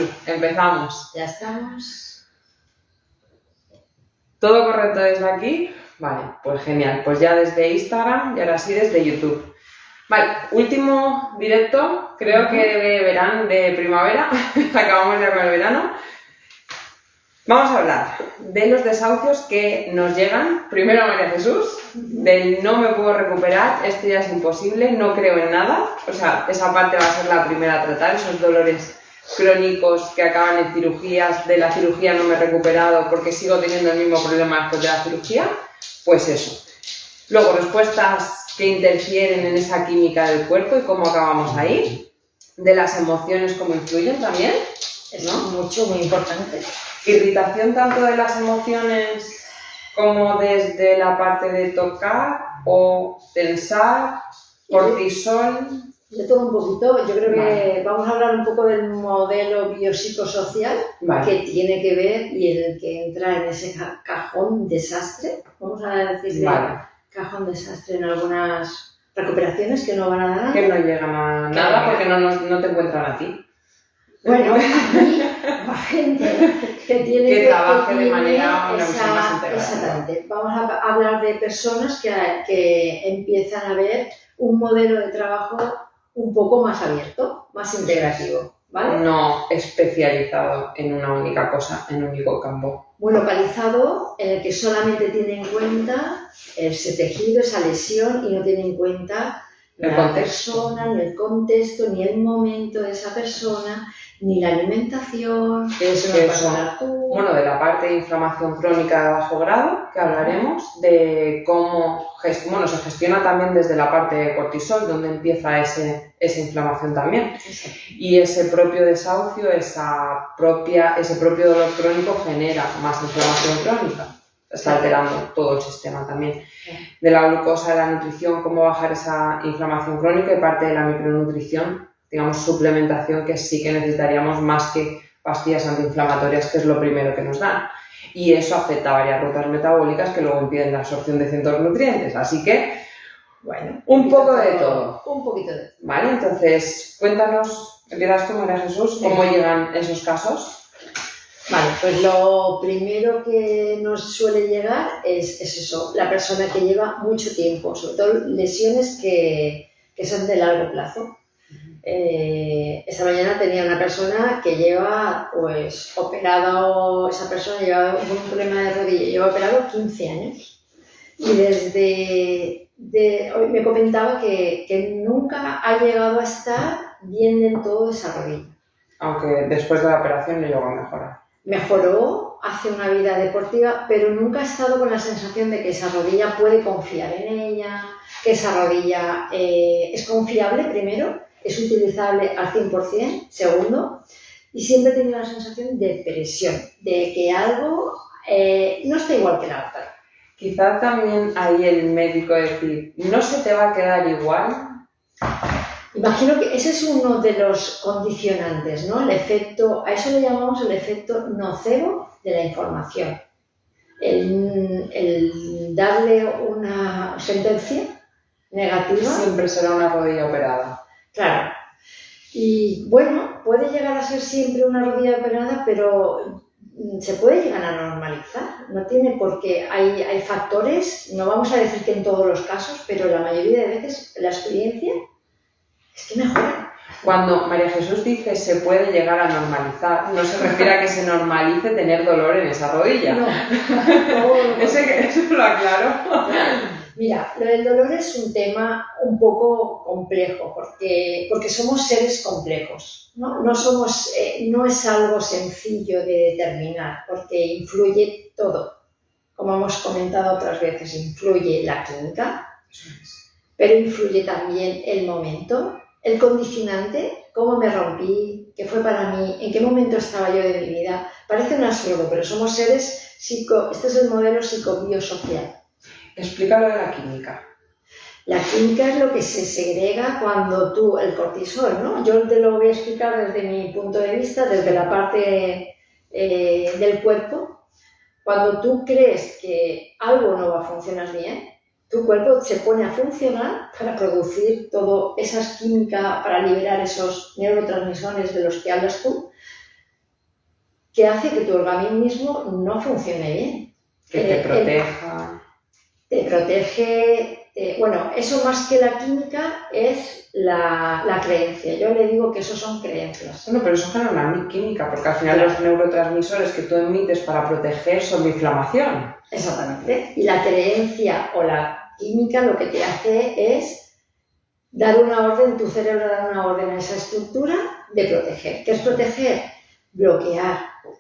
sí, empezamos. Ya estamos. ¿Todo correcto desde aquí? Vale, pues genial. Pues ya desde Instagram y ahora sí desde YouTube. Vale, último directo, creo que de verano, de primavera. Acabamos ya con el verano. Vamos a hablar de los desahucios que nos llegan. Primero a María Jesús, del no me puedo recuperar, esto ya es imposible, no creo en nada. O sea, esa parte va a ser la primera a tratar, esos dolores crónicos que acaban en cirugías, de la cirugía no me he recuperado porque sigo teniendo el mismo problema después de la cirugía. Pues eso. Luego, respuestas que interfieren en esa química del cuerpo y cómo acabamos ahí. De las emociones, cómo influyen también, ¿no? Es mucho, muy importante. Irritación tanto de las emociones como desde la parte de tocar o tensar, cortisol. De todo un poquito, yo creo que Vale. vamos a hablar un poco del modelo biopsicosocial Vale. que tiene que ver y el que entra en ese cajón desastre, vamos a decirle Vale. cajón desastre en algunas recuperaciones que no van a dar. Que no llegan a nada porque no te encuentran a ti. Bueno, a gente que tiene que trabaje de manera esa, más integral. exactamente. Vamos a hablar de personas que empiezan a ver un modelo de trabajo un poco más abierto, más integrativo, ¿vale? No especializado en una única cosa, en un único campo. Muy localizado, en el que solamente tiene en cuenta ese tejido, esa lesión, y no tiene en cuenta El la contexto. persona, ni el contexto, ni el momento de esa persona, ni la alimentación, que eso nos vas a hablar tú. Bueno, de la parte de inflamación crónica de bajo grado, que hablaremos, de cómo se gestiona también desde la parte de cortisol, donde empieza esa inflamación también. Exacto. Y ese propio desahucio, ese propio dolor crónico genera más inflamación crónica. Está alterando todo el sistema también. De la glucosa, de la nutrición, cómo bajar esa inflamación crónica y parte de la micronutrición, digamos, suplementación, que sí que necesitaríamos más que pastillas antiinflamatorias, que es lo primero que nos dan. Y eso afecta a varias rutas metabólicas que luego impiden la absorción de ciertos nutrientes. Así que, bueno, un poco de todo. Un poquito de todo. Vale, entonces, cuéntanos, empiezas tú, María Jesús, cómo llegan esos casos. Vale, pues lo primero que nos suele llegar es eso, la persona que lleva mucho tiempo, sobre todo lesiones que son de largo plazo. Esta mañana tenía una persona que lleva, pues, operado, esa persona lleva un problema de rodilla, lleva operado 15 años. Y hoy me comentaba que nunca ha llegado a estar bien del todo de esa rodilla. Aunque después de la operación no llegó a mejorar. Mejoró, hace una vida deportiva, pero nunca ha estado con la sensación de que esa rodilla puede confiar en ella, que esa rodilla es confiable, primero, es utilizable al 100%, segundo, y siempre tiene la sensación de presión, de que algo no está igual que la otra. Quizá también ahí el médico decir, no se te va a quedar igual. Imagino que ese es uno de los condicionantes, ¿no? El efecto, a eso le llamamos el efecto nocebo de la información. El darle una sentencia negativa. Siempre será una rodilla operada. Claro. Y bueno, puede llegar a ser siempre una rodilla operada, pero se puede llegar a normalizar. No tiene por qué. Hay factores, no vamos a decir que en todos los casos, pero la mayoría de veces la experiencia es que mejora. Cuando María Jesús dice se puede llegar a normalizar, no se refiere a que se normalice tener dolor en esa rodilla. No. Eso lo aclaro. Mira, lo del dolor es un tema un poco complejo porque somos seres complejos, ¿no? No es algo sencillo de determinar porque influye todo. Como hemos comentado otras veces, influye la química, pero influye también el momento, el condicionante, cómo me rompí, qué fue para mí, en qué momento estaba yo de mi vida. Parece un absurdo, pero somos seres este es el modelo psicobiosocial. Explícalo de la química. La química es lo que se segrega cuando el cortisol, ¿no? Yo te lo voy a explicar desde mi punto de vista, desde la parte del cuerpo. Cuando tú crees que algo no va a funcionar bien, tu cuerpo se pone a funcionar para producir toda esa química, para liberar esos neurotransmisores de los que hablas tú, que hace que tu organismo no funcione bien. Que te proteja. Te protege, bueno, eso más que la química es la creencia. Yo le digo que eso son creencias. Bueno, pero eso genera una química, porque al final los neurotransmisores que tú emites para proteger son de inflamación. Exactamente. Y la creencia o la química lo que te hace es dar una orden, tu cerebro da una orden a esa estructura de proteger. ¿Qué es proteger? Bloquear,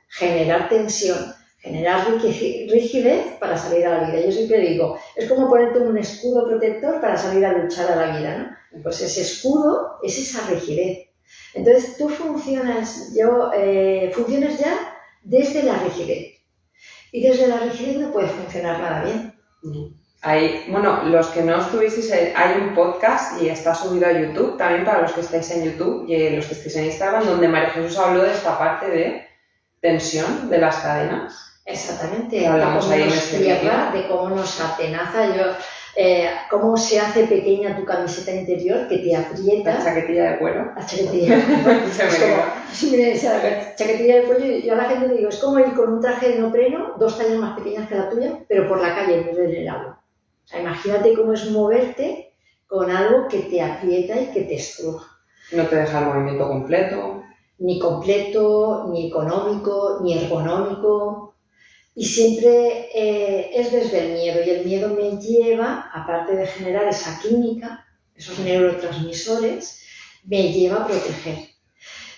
generar tensión, generar rigidez para salir a la vida. Yo siempre digo, es como ponerte un escudo protector para salir a luchar a la vida, ¿no? Pues ese escudo es esa rigidez. Entonces tú funcionas ya desde la rigidez. Y desde la rigidez no puede funcionar nada bien. Bueno, los que no estuvisteis, hay un podcast y está subido a YouTube, también para los que estáis en YouTube y los que estáis en Instagram, donde María Jesús habló de esta parte de tensión de las cadenas. Exactamente. Hablamos ahí en este vídeo. De cómo nos atenaza, cómo se hace pequeña tu camiseta interior, que te aprieta. La chaquetilla de cuero. La chaquetilla de cuero. La chaquetilla de cuero, yo a la gente le digo, es como ir con un traje de neopreno, 2 tallas más pequeñas que la tuya, pero por la calle en vez del agua. O sea, imagínate cómo es moverte con algo que te aprieta y que te estruja. No te deja el movimiento completo. Ni completo, ni económico, ni ergonómico. Y siempre es desde el miedo. Y el miedo me lleva, aparte de generar esa química, esos neurotransmisores, me lleva a proteger.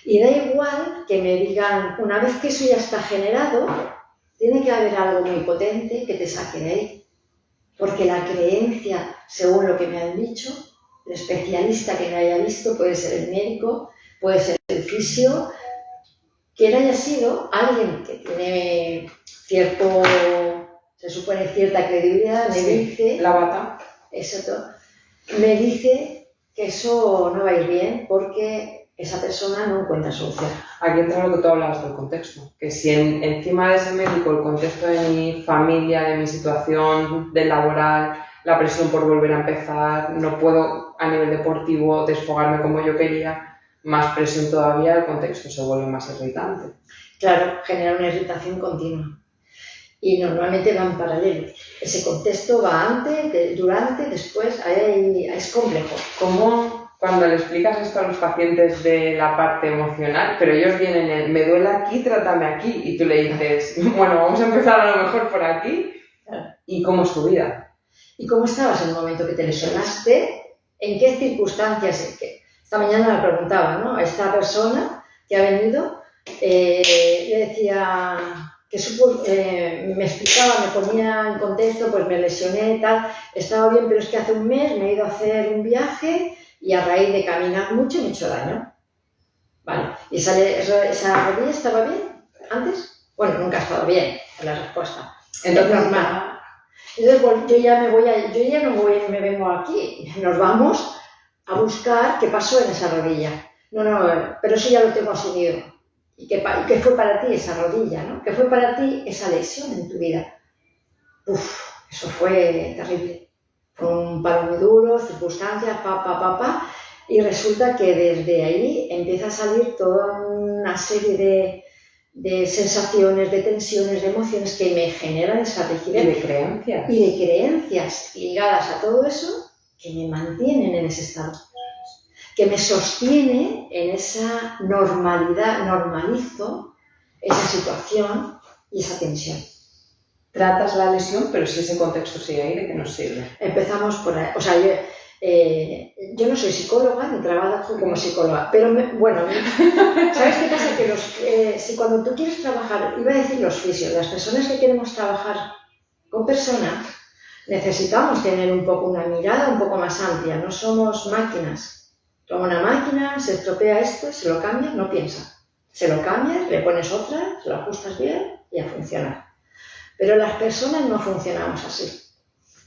Y da igual que me digan, una vez que eso ya está generado, tiene que haber algo muy potente que te saque de ahí. Porque la creencia, según lo que me han dicho, el especialista que me haya visto, puede ser el médico, puede ser el fisio, quien haya sido alguien que tiene se supone cierta credibilidad, me dice... La bata. Exacto. Me dice que eso no va a ir bien porque esa persona no encuentra solución. Aquí entra lo que tú hablabas del contexto, que si encima de ese médico, el contexto de mi familia, de mi situación, del laboral, la presión por volver a empezar, no puedo a nivel deportivo desfogarme como yo quería, más presión todavía, el contexto se vuelve más irritante. Claro, genera una irritación continua. Y normalmente van paralelos. Ese contexto va antes, durante, después, es complejo. ¿Cómo cuando le explicas esto a los pacientes de la parte emocional, pero ellos vienen me duele aquí, trátame aquí, y tú le dices, bueno, vamos a empezar a lo mejor por aquí, ¿y cómo es tu vida? ¿Y cómo estabas en el momento que te lesionaste? ¿En qué circunstancias? Esta mañana me preguntaba, ¿no? A esta persona que ha venido, le decía... me explicaba, me ponía en contexto, pues me lesioné, tal, estaba bien, pero es que hace un mes me he ido a hacer un viaje y a raíz de caminar mucho me he hecho daño. Vale, ¿y esa rodilla estaba bien antes? Bueno, nunca ha estado bien, es la respuesta. Entonces, normal. Entonces, bueno, yo ya no me vengo aquí, nos vamos a buscar qué pasó en esa rodilla. No, pero eso ya lo tengo asumido. ¿Y qué fue para ti esa rodilla, ¿no? ¿Qué fue para ti esa lesión en tu vida? Eso fue terrible. Fue un palo muy duro, circunstancias, y resulta que desde ahí empieza a salir toda una serie de sensaciones, de tensiones, de emociones que me generan esa rigidez. Y de creencias. Y de creencias ligadas a todo eso que me mantienen en ese estado. Que me sostiene en esa normalidad, normalizo esa situación y esa tensión. Tratas la lesión, pero si ese contexto sigue ahí, ¿de qué nos sirve? Empezamos por ahí. O sea, yo no soy psicóloga, ni trabajo como psicóloga, pero bueno, ¿sabes qué pasa? Que si cuando tú quieres trabajar, iba a decir los fisios, las personas que queremos trabajar con personas, necesitamos tener un poco una mirada un poco más amplia, no somos máquinas. Toma una máquina, se estropea esto, se lo cambias, no piensa. Se lo cambias, le pones otra, se lo ajustas bien y a funcionar. Pero las personas no funcionamos así.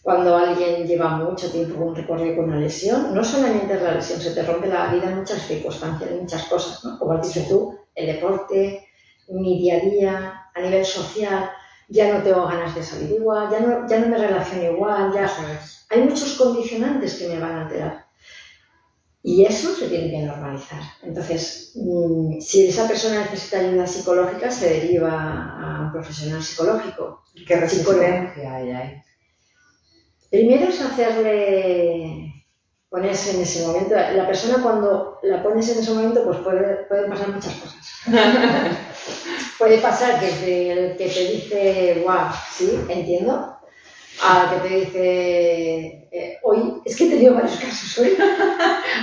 Cuando alguien lleva mucho tiempo con un recorrido con una lesión, no solamente es la lesión, se te rompe la vida en muchas circunstancias, en muchas cosas, ¿no? Como has dicho tú, el deporte, mi día a día, a nivel social, ya no tengo ganas de salir igual, ya no me relaciono igual, hay muchos condicionantes que me van a alterar. Y eso se tiene que normalizar. Entonces, si esa persona necesita ayuda psicológica, se deriva a un profesional psicológico. ¿Qué resistencia hay ahí? Primero es ponerse en ese momento. La persona cuando la pones en ese momento, pues pueden pasar muchas cosas. Puede pasar desde el que te dice, guau, sí, entiendo, al que te dice, hoy, es que he tenido varios casos hoy.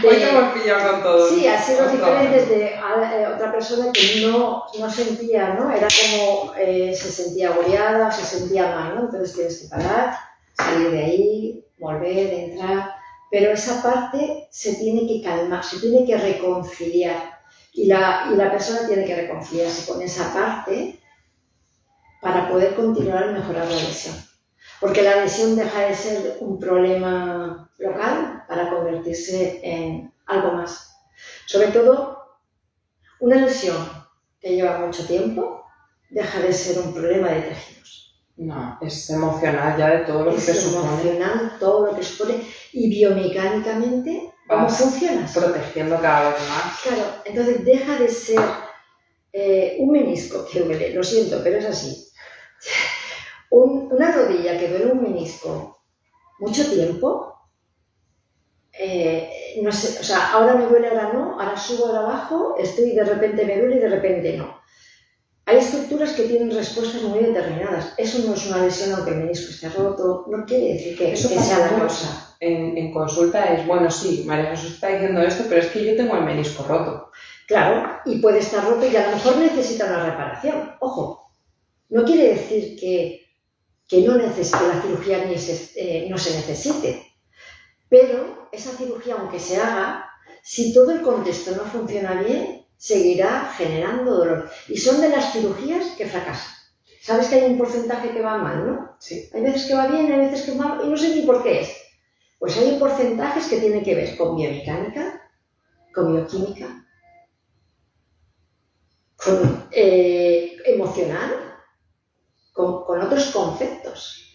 Hoy te hemos pillado con todo. Sí, ha sido diferente de otra persona que no sentía, ¿no? Era como se sentía agobiada, se sentía mal, ¿no? Entonces tienes que parar, salir de ahí, volver, entrar. Pero esa parte se tiene que calmar, se tiene que reconciliar. Y la persona tiene que reconciliarse con esa parte para poder continuar y mejorar la lesión. Porque la lesión deja de ser un problema local para convertirse en algo más. Sobre todo, una lesión que lleva mucho tiempo deja de ser un problema de tejidos. No, es emocional ya de todo lo que te supone. Es emocional todo lo que supone y biomecánicamente cómo funcionas. Protegiendo cada vez más. Claro, entonces deja de ser un menisco que duele, lo siento, pero es así. Una rodilla que duele un menisco mucho tiempo, no sé, o sea, ahora me duele, ahora no, ahora subo, ahora bajo, estoy de repente me duele y de repente no. Hay estructuras que tienen respuestas muy determinadas. Eso no es una lesión aunque el menisco esté roto, no quiere decir que sea la causa. En consulta es, bueno, sí, María Jesús está diciendo esto, pero es que yo tengo el menisco roto. Claro, y puede estar roto y a lo mejor necesita una reparación. Ojo, no quiere decir que la cirugía no se necesite, pero esa cirugía, aunque se haga, si todo el contexto no funciona bien, seguirá generando dolor. Y son de las cirugías que fracasan. Sabes que hay un porcentaje que va mal, ¿no? Sí. Hay veces que va bien, hay veces que va mal, y no sé ni por qué es. Pues hay porcentajes que tienen que ver con biomecánica, con bioquímica, con emocional, con otros conceptos.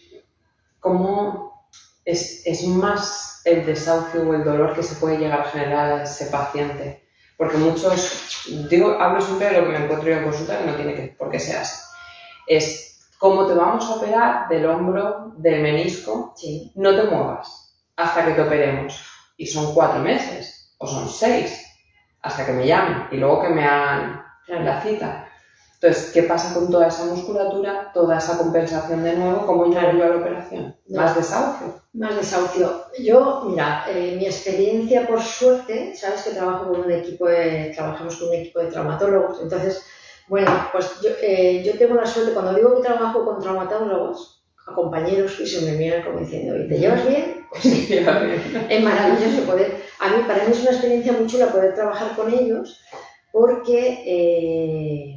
¿Cómo es más el desahucio o el dolor que se puede llegar a generar a ese paciente? Porque muchos, hablo siempre de lo que me encuentro yo en consulta, que no tiene por qué ser así. Es cómo te vamos a operar del hombro, del menisco, sí. No te muevas hasta que te operemos. Y son 4 meses, o son 6, hasta que me llamen y luego que me hagan la cita. Entonces, ¿qué pasa con toda esa musculatura, toda esa compensación de nuevo? ¿Cómo llegar yo a la operación? No. ¿Más desahucio? Más desahucio. Yo, mira, mi experiencia, por suerte, sabes que trabajamos con un equipo de traumatólogos. Entonces, bueno, pues yo tengo la suerte, cuando digo que trabajo con traumatólogos, a compañeros, y se me miran como diciendo, ¿y te llevas bien? Pues sí, es maravilloso poder. Para mí es una experiencia muy chula poder trabajar con ellos, porque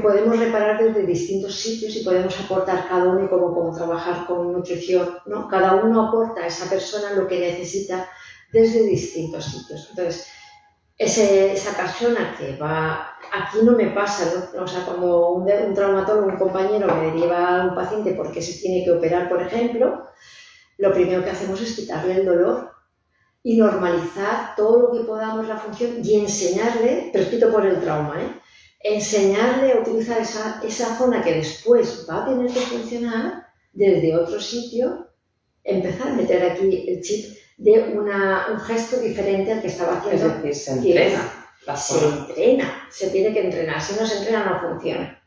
podemos reparar desde distintos sitios y podemos aportar cada uno, y como trabajar con nutrición, ¿no? Cada uno aporta a esa persona lo que necesita desde distintos sitios. Entonces, esa persona que va, aquí no me pasa, ¿no? O sea, cuando un traumatólogo, un compañero me deriva a un paciente porque se tiene que operar, por ejemplo, lo primero que hacemos es quitarle el dolor y normalizar todo lo que podamos la función y enseñarle, repito por el trauma, enseñarle a utilizar esa zona que después va a tener que funcionar desde otro sitio, empezar a meter aquí el chip de un gesto diferente al que estaba haciendo. Es decir, se entrena. Se tiene que entrenar. Si no se entrena, no funciona.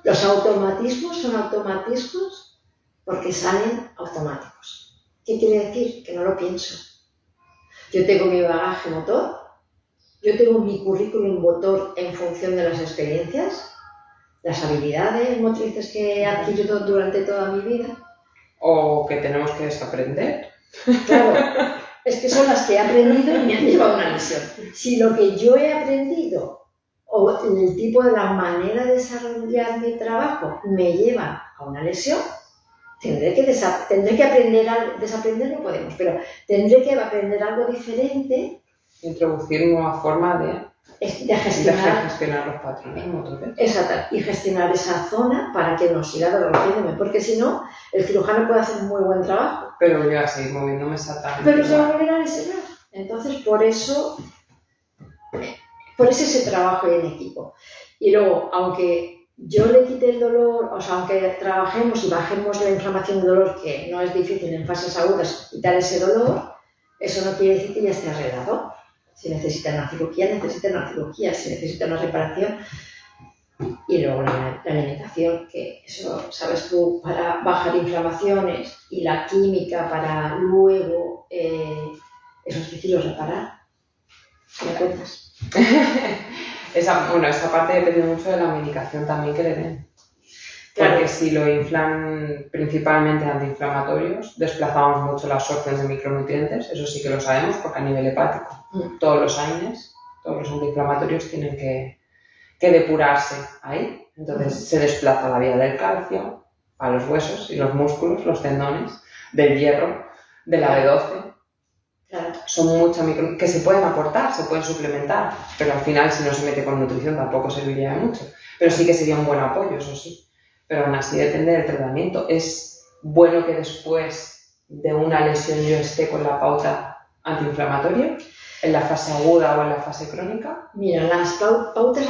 Los automatismos son automatismos porque salen automáticos. ¿Qué quiere decir? Que no lo pienso. Yo tengo mi bagaje motor, yo tengo mi currículum motor en función de las experiencias, las habilidades motrices que he adquirido durante toda mi vida. O que tenemos que desaprender. Claro, es que son las que he aprendido y me han llevado a una lesión. Si lo que yo he aprendido o el tipo de la manera de desarrollar mi trabajo me lleva a una lesión, tendré que aprender algo. Desaprender no podemos, pero tendré que aprender algo diferente. Introducir nueva forma de gestionar los patrones motores. Exacto, y gestionar esa zona para que no siga doloriéndome, porque si no, el cirujano puede hacer un muy buen trabajo. Pero yo voy a seguir moviéndome exactamente. Pero se va a volver a lesionar. Entonces, por eso ese trabajo en equipo. Y luego, aunque yo le quite el dolor, o sea, aunque trabajemos y bajemos la inflamación y dolor, que no es difícil en fases agudas quitar ese dolor, eso no quiere decir que ya esté arreglado. Si necesita una cirugía, necesita una cirugía. Si necesita una reparación. Y luego la alimentación, que eso sabes tú, para bajar inflamaciones, y la química para luego esos tejidos reparar. ¿Me cuentas? Esa parte depende mucho de la medicación también que le den. Claro. Porque si lo inflan principalmente antiinflamatorios, desplazamos mucho la absorción de micronutrientes, eso sí que lo sabemos, porque a nivel hepático, todos los AINES, todos los antiinflamatorios tienen que depurarse ahí. Entonces se desplaza la vía del calcio a los huesos y los músculos, los tendones, del hierro, de la B12. Claro. Son muchas que se pueden aportar, se pueden suplementar, pero al final si no se mete con nutrición tampoco serviría de mucho. Pero sí que sería un buen apoyo, eso sí. Pero aún así depende del tratamiento. Es bueno que después de una lesión yo esté con la pauta antiinflamatoria, en la fase aguda o en la fase crónica. Mira, las pautas,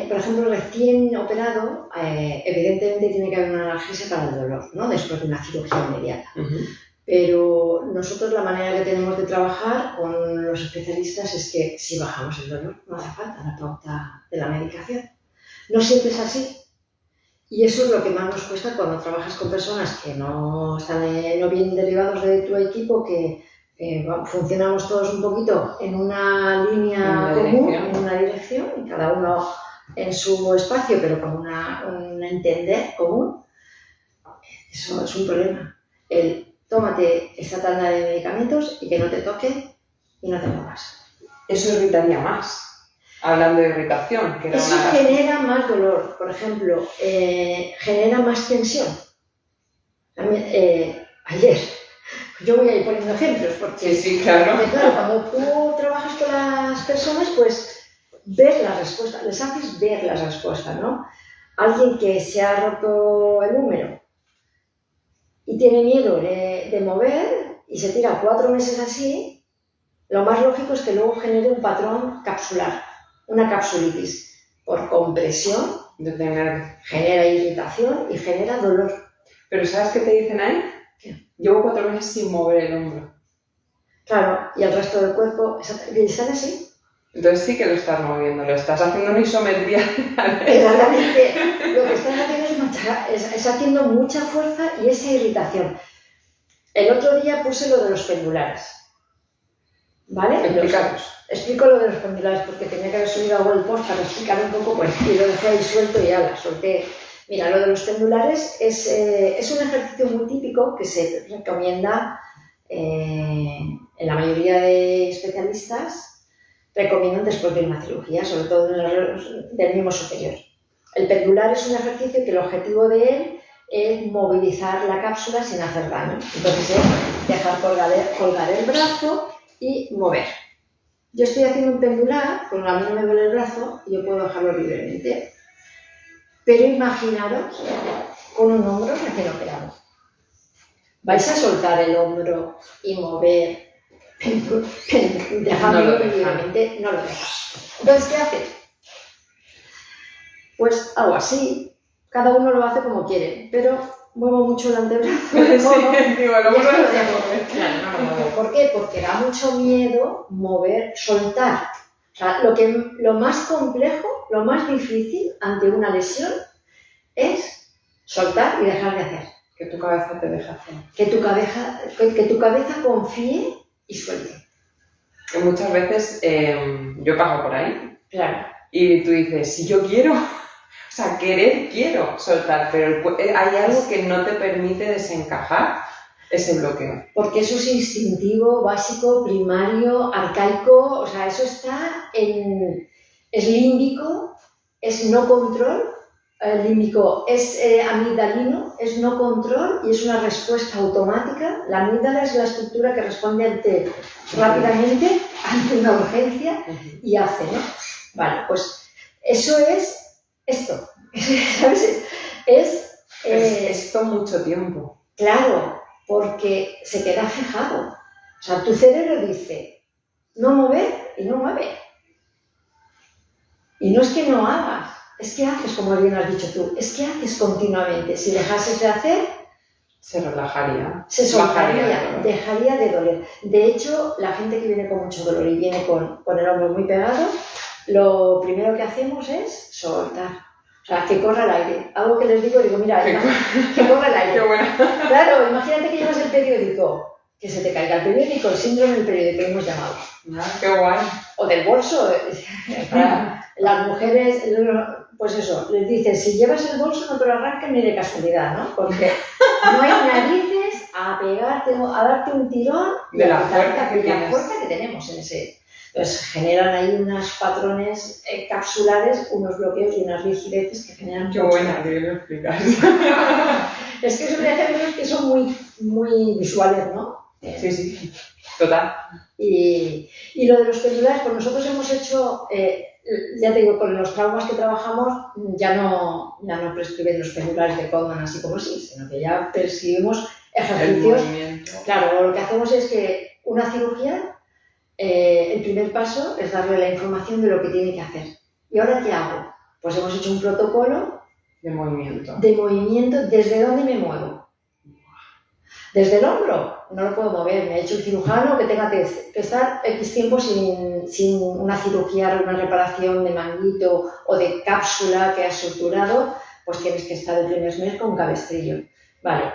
por ejemplo, recién operado, evidentemente tiene que haber una analgesia para el dolor, ¿no? Después de una cirugía inmediata. Pero nosotros la manera que tenemos de trabajar con los especialistas es que si bajamos el dolor, no hace falta la pauta de la medicación. No siempre es así. Y eso es lo que más nos cuesta cuando trabajas con personas que no vienen derivados de tu equipo, que funcionamos todos un poquito en una línea común, en una dirección, y cada uno en su espacio, pero con un entender común. Eso es un problema. Tómate esta tanda de medicamentos y que no te toque y no te muevas. Eso irritaría más. Hablando de irritación, que era eso genera más dolor, por ejemplo, genera más tensión. Ayer, yo voy a ir poniendo ejemplos, porque sí, claro. Cuando tú trabajas con las personas, pues ves la respuesta, les haces ver la respuesta, ¿no? Alguien que se ha roto el húmero y tiene miedo de mover y se tira 4 meses así, lo más lógico es que luego genere un patrón capsular, una capsulitis, por compresión, genera irritación y genera dolor. Pero ¿sabes qué te dicen ahí? ¿Qué? Llevo 4 meses sin mover el hombro. Claro, y el resto del cuerpo, ¿están así? Entonces sí que lo estás moviendo, lo estás haciendo una isometría. Exactamente. Lo que estás haciendo es haciendo mucha fuerza y esa irritación. El otro día puse lo de los pendulares. ¿Vale? Explico lo de los pendulares porque tenía que haber subido a el post para explicar un poco, pues, y lo dejé ahí suelto y ya la solté. Mira, lo de los pendulares es un ejercicio muy típico que se recomienda en la mayoría de especialistas. Recomiendan después de una cirugía, sobre todo del miembro superior. El pendular es un ejercicio que el objetivo de él es movilizar la cápsula sin hacer daño. Entonces es dejar colgar el brazo y mover. Yo estoy haciendo un pendular, porque a mí no me duele el brazo y yo puedo dejarlo libremente. Pero imaginaros con un hombro recién operado. Vais a soltar el hombro y mover. Dejarlo libremente, no lo dejas. Entonces, ¿qué haces? Pues algo así. Cada uno lo hace como quiere, pero muevo mucho el antebrazo. ¿Por qué? Porque da mucho miedo soltar. O sea, lo más complejo, lo más difícil ante una lesión es soltar y dejar de hacer. Que tu cabeza te deje hacer. Que tu cabeza confíe y suelte. Que muchas veces yo paso por ahí. Claro. Y tú dices, si yo quiero, o sea, quiero soltar, pero hay algo que no te permite desencajar ese bloqueo. Porque eso es instintivo, básico, primario, arcaico, o sea, eso está es límbico, es no control. El límbico es amigdalino, es no control y es una respuesta automática. La amígdala es la estructura que responde rápidamente ante una urgencia y hace, ¿no? Vale, pues eso es esto, ¿sabes? Es esto mucho tiempo. Claro, porque se queda fijado. O sea, tu cerebro dice, no mover y no mueve. Y no es que no hagas, es que haces, como bien has dicho tú, es que haces continuamente. Si dejases de hacer, se relajaría. Se soltaría, dejaría de doler. De hecho, la gente que viene con mucho dolor y viene con el hombro muy pegado, lo primero que hacemos es soltar. O sea, que corra el aire. Algo que les digo, mira, que corra el aire. Qué buena. Claro, imagínate que llevas el periódico, que se te caiga el periódico, el síndrome del periódico, hemos llamado. Qué guay. O del bolso. Para las mujeres, pues eso, les dicen, si llevas el bolso no te lo arranques ni de casualidad, ¿no? Porque no hay narices a pegarte, a darte un tirón de la fuerza que tenemos en ese. Entonces generan ahí unos patrones capsulares, unos bloqueos y unas rigideces que generan... Qué buena, que lo explicas. Es que son ejemplos que son muy, muy visuales, ¿no? Sí, total. Y lo de los pendulares, pues nosotros hemos hecho, ya te digo, con los traumas que trabajamos, ya no prescriben los pendulares de Codman así como así, sino que ya prescribimos ejercicios. Claro, lo que hacemos es que una cirugía, el primer paso es darle la información de lo que tiene que hacer. ¿Y ahora qué hago? Pues hemos hecho un protocolo de movimiento. ¿Desde dónde me muevo? Desde el hombro, no lo puedo mover. Me ha hecho el cirujano que tenga que estar X tiempo sin una cirugía, una reparación de manguito o de cápsula que has suturado, pues tienes que estar el primer mes con un cabestrillo. Vale.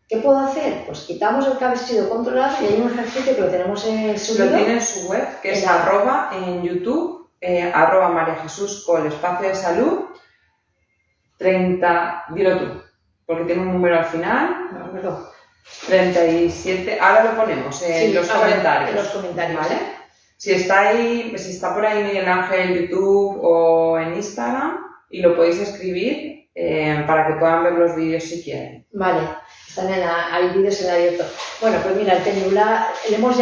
¿Qué puedo hacer? Pues quitamos el cabestrillo controlado y hay un ejercicio que lo tenemos subido. Lo tiene en su web, que es arroba en YouTube, arroba María Jesús con el espacio de salud, 30, dilo tú, porque tiene un número al final. No. 37, ahora lo ponemos en los comentarios. En los comentarios, ¿vale? Si está por ahí Miguel Ángel en YouTube o en Instagram, y lo podéis escribir para que puedan ver los vídeos si quieren. Vale, hay vídeos en abierto. Bueno, pues mira, el pendular, habíamos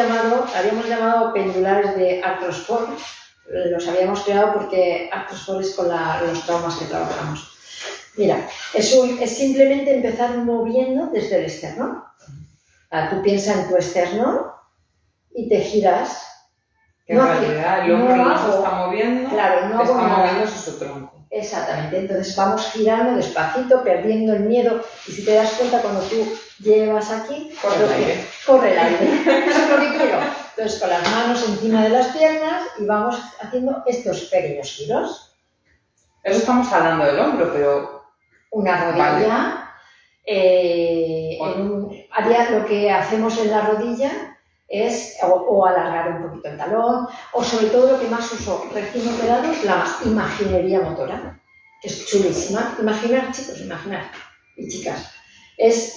llamado pendulares de artrospor, los habíamos creado porque artrospor es con los traumas que trabajamos. Mira, es simplemente empezar moviendo desde el esternón. Tú piensas en tu esternón y te giras. En realidad el hombro no se está moviendo, claro, no está moviendo su tronco. Exactamente, entonces vamos girando despacito, perdiendo el miedo, y si te das cuenta cuando tú llevas aquí, corre el aire. Eso es lo que quiero. Entonces con las manos encima de las piernas y vamos haciendo estos pequeños giros. Eso estamos hablando del hombro, pero... Una rodilla, lo que hacemos en la rodilla es o alargar un poquito el talón, o sobre todo lo que más uso recién operado es la imaginería motora, que es chulísima. Imaginar, chicos, y chicas,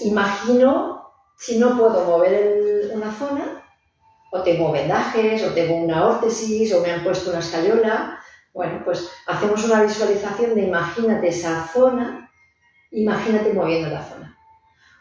imagino, si no puedo mover una zona, o tengo vendajes, o tengo una órtesis, o me han puesto una escayola, bueno, pues hacemos una visualización de imagínate esa zona, imagínate moviendo la zona,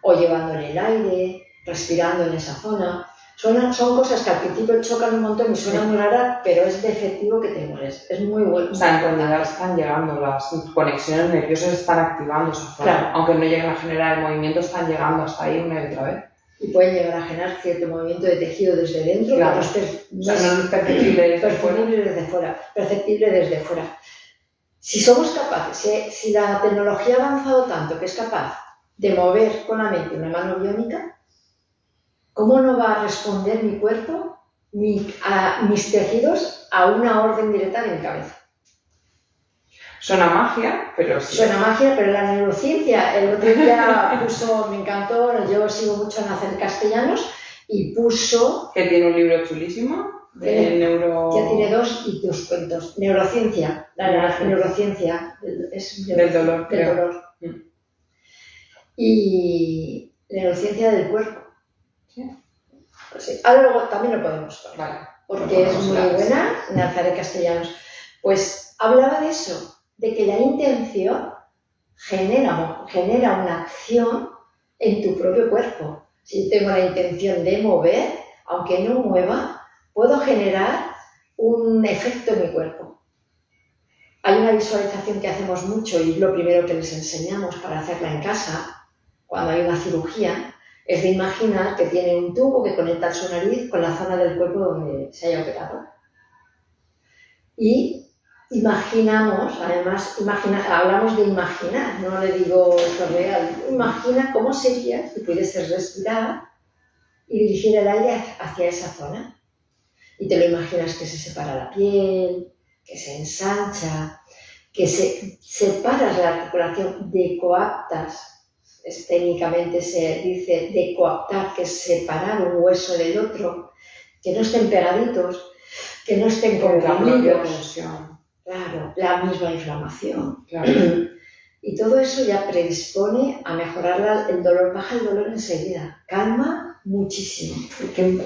o llevándole el aire, respirando en esa zona. Son cosas que al principio chocan un montón y suenan muy raras, pero es de efectivo que te mueres. Es muy bueno. O sea, en realidad están llegando, las conexiones nerviosas están activando esa zona. Claro. Aunque no lleguen a generar el movimiento, están llegando hasta ahí una y otra vez. Y pueden llegar a generar cierto movimiento de tejido desde dentro, claro. Que no es perceptible desde fuera. Si somos capaces, si la tecnología ha avanzado tanto que es capaz de mover con la mente una mano biónica, ¿cómo no va a responder mi cuerpo, mis tejidos, a una orden directa de mi cabeza? Suena magia, pero sí. Suena magia, pero la neurociencia, el otro día puso, me encantó, yo sigo mucho a Nacer Castellanos, y puso... Que tiene un libro chulísimo de Ya tiene 2 cuentos. Neurociencia, neurociencia es del dolor. Del dolor. Y neurociencia del cuerpo. Sí. Pues sí. Ahora luego también lo podemos ver, vale, porque es muy buena, Nazaret Castellanos. Pues hablaba de eso, de que la intención genera una acción en tu propio cuerpo. Si yo tengo la intención de mover, aunque no mueva, puedo generar un efecto en mi cuerpo. Hay una visualización que hacemos mucho y es lo primero que les enseñamos para hacerla en casa, cuando hay una cirugía, Es de imaginar que tiene un tubo que conecta su nariz con la zona del cuerpo donde se haya operado. Y imaginamos, además, hablamos de imaginar, no le digo esto real. Imagina cómo sería si pudieses respirar y dirigir el aire hacia esa zona. Y te lo imaginas que se separa la piel, que se ensancha, que se separas la articulación, decoaptas, técnicamente se dice decoaptar, que es separar un hueso del otro, que no estén pegaditos, que no estén comprimidos. Claro, la misma inflamación. Claro. Y todo eso ya predispone a mejorar el dolor, baja el dolor enseguida, calma muchísimo.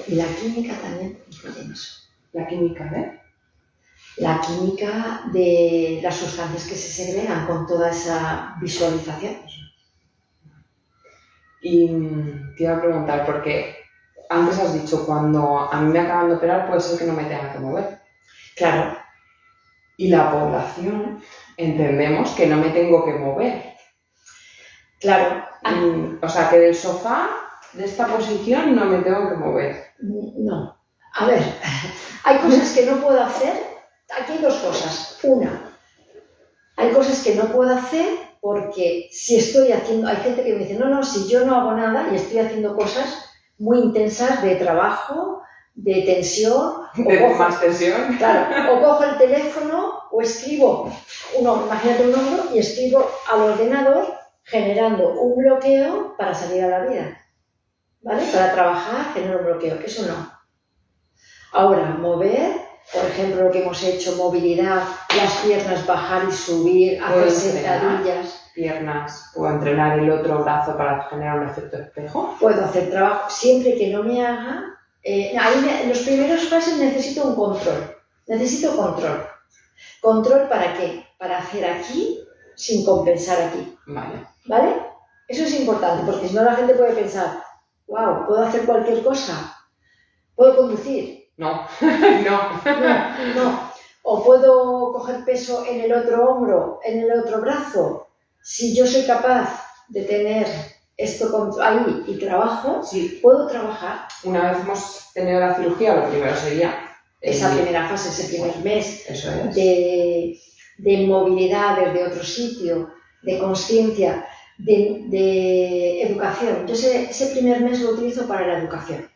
Y la química también influye en eso. ¿La química, La química de las sustancias que se segregan con toda esa visualización. Y te iba a preguntar, porque antes has dicho, cuando a mí me acaban de operar puede ser que no me tenga que mover. Claro. Y la población entendemos que no me tengo que mover. Claro. O sea, que del sofá, de esta posición, no me tengo que mover. No. A ver, hay cosas que no puedo hacer. Aquí hay dos cosas. Una, hay cosas que no puedo hacer porque si estoy haciendo... Hay gente que me dice, no, si yo no hago nada y estoy haciendo cosas muy intensas de trabajo, de tensión... Más tensión. Claro, o cojo el teléfono o escribo, imagínate un hombro y escribo al ordenador generando un bloqueo para salir a la vida, ¿vale? Para trabajar, generar un bloqueo, eso no. Ahora, mover, por ejemplo, lo que hemos hecho, movilidad, las piernas, bajar y subir, hacer sentadillas. Piernas, puedo entrenar el otro brazo para generar un efecto espejo. Puedo hacer trabajo, siempre que no me haga... en los primeros pasos necesito un control. Necesito control. ¿Control para qué? Para hacer aquí sin compensar aquí. ¿Vale? Eso es importante, porque si no la gente puede pensar, wow, ¿puedo hacer cualquier cosa? ¿Puedo conducir? No. No. ¿O puedo coger peso en el otro hombro, en el otro brazo? Si yo soy capaz de tener esto ahí y trabajo, sí. Puedo trabajar. Una vez hemos tenido la cirugía, lo primero sería... Esa primera fase, ese primer mes eso es. de movilidad desde otro sitio, de conciencia, de educación. Yo ese primer mes lo utilizo para la educación.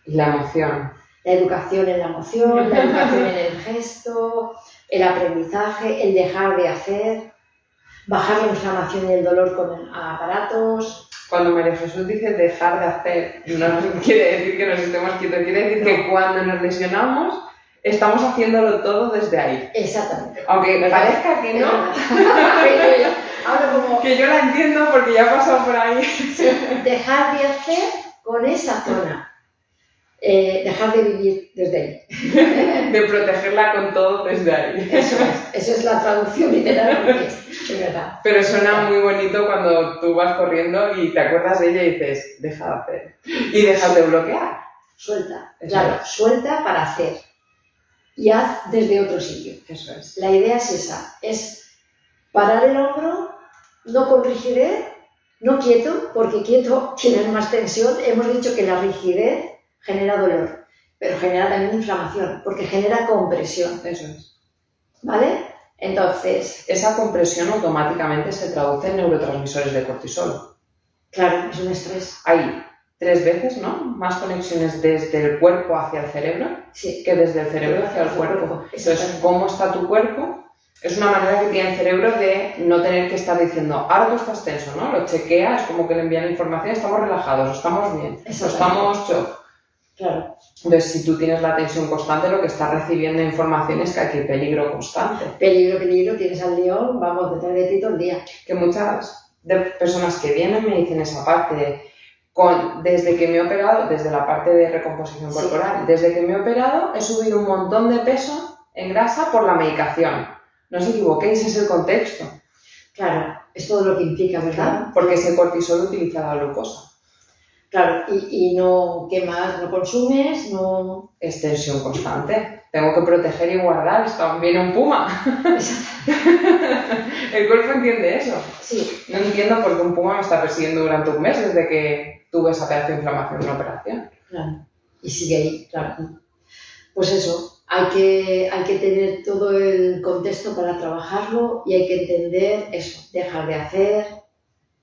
La emoción. La educación en la emoción, la educación en el gesto, el aprendizaje, el dejar de hacer, bajar la inflamación y el dolor con aparatos. Cuando María Jesús dice dejar de hacer, no quiere decir que nos estemos quietos, quiere decir que cuando nos lesionamos estamos haciéndolo todo desde ahí. Exactamente. Aunque me parezca que no, ahora como... que yo la entiendo porque ya he pasado por ahí. Sí, dejar de hacer con esa zona. Dejar de vivir desde ahí. De protegerla con todo desde ahí. Eso es la traducción literal, es verdad. Pero suena muy bonito cuando tú vas corriendo y te acuerdas de ella y dices, deja de hacer. Y dejas de bloquear. Suelta, claro, suelta para hacer. Y haz desde otro sitio. Eso es. La idea es esa, es parar el hombro, no con rigidez, no quieto, porque quieto tiene más tensión. Hemos dicho que la rigidez genera dolor, pero genera también inflamación, porque genera compresión. Eso es. ¿Vale? Entonces... Esa compresión automáticamente se traduce en neurotransmisores de cortisol. Claro, es un estrés. Hay 3 veces, ¿no? Más conexiones desde el cuerpo hacia el cerebro que desde el cerebro hacia el cuerpo. Entonces, ¿cómo está tu cuerpo? Es una manera que tiene el cerebro de no tener que estar diciendo, ahora tú estás tenso, ¿no? Lo chequea, es como que le envían información, estamos relajados, estamos bien, estamos shock. Claro. Entonces, si tú tienes la tensión constante, lo que estás recibiendo información es que aquí hay peligro constante. Peligro, tienes al león, vamos, detrás de ti todo el día. Que muchas de personas que vienen me dicen esa parte desde que me he operado, desde la parte de recomposición corporal, desde que me he operado he subido un montón de peso en grasa por la medicación. No os equivoquéis, es el contexto. Claro, es todo lo que implica, ¿verdad? Porque ese cortisol utiliza la glucosa. Claro, y no quemas, no consumes, no... Es tensión constante. Tengo que proteger y guardar. Viene un puma. El cuerpo entiende eso. Sí. No entiendo por qué un puma me está persiguiendo durante un mes desde que tuve esa pedazo de inflamación en una operación. Claro. Y sigue ahí, claro. Pues eso, hay que tener todo el contexto para trabajarlo y hay que entender eso, dejar de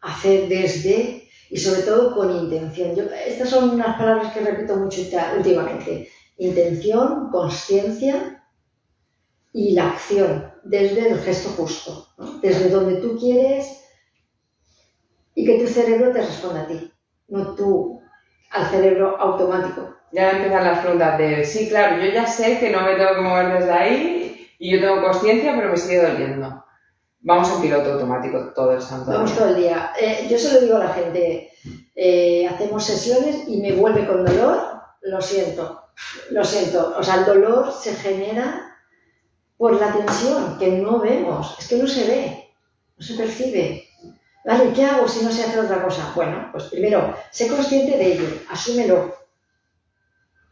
hacer desde y sobre todo con intención. Estas son unas palabras que repito mucho últimamente. Intención, consciencia y la acción, desde el gesto justo, ¿no? Desde donde tú quieres y que tu cerebro te responda a ti, no tú al cerebro automático. Ya empiezan las preguntas de, sí, claro, yo ya sé que no me tengo que mover desde ahí y yo tengo consciencia, pero me sigue doliendo. Vamos en piloto automático todo el santo día. Vamos todo el día. Yo se lo digo a la gente, hacemos sesiones y me vuelve con dolor, lo siento. O sea, el dolor se genera por la tensión, que no vemos, es que no se ve, no se percibe. Vale, ¿qué hago si no sé hacer otra cosa? Bueno, pues primero, sé consciente de ello, asúmelo.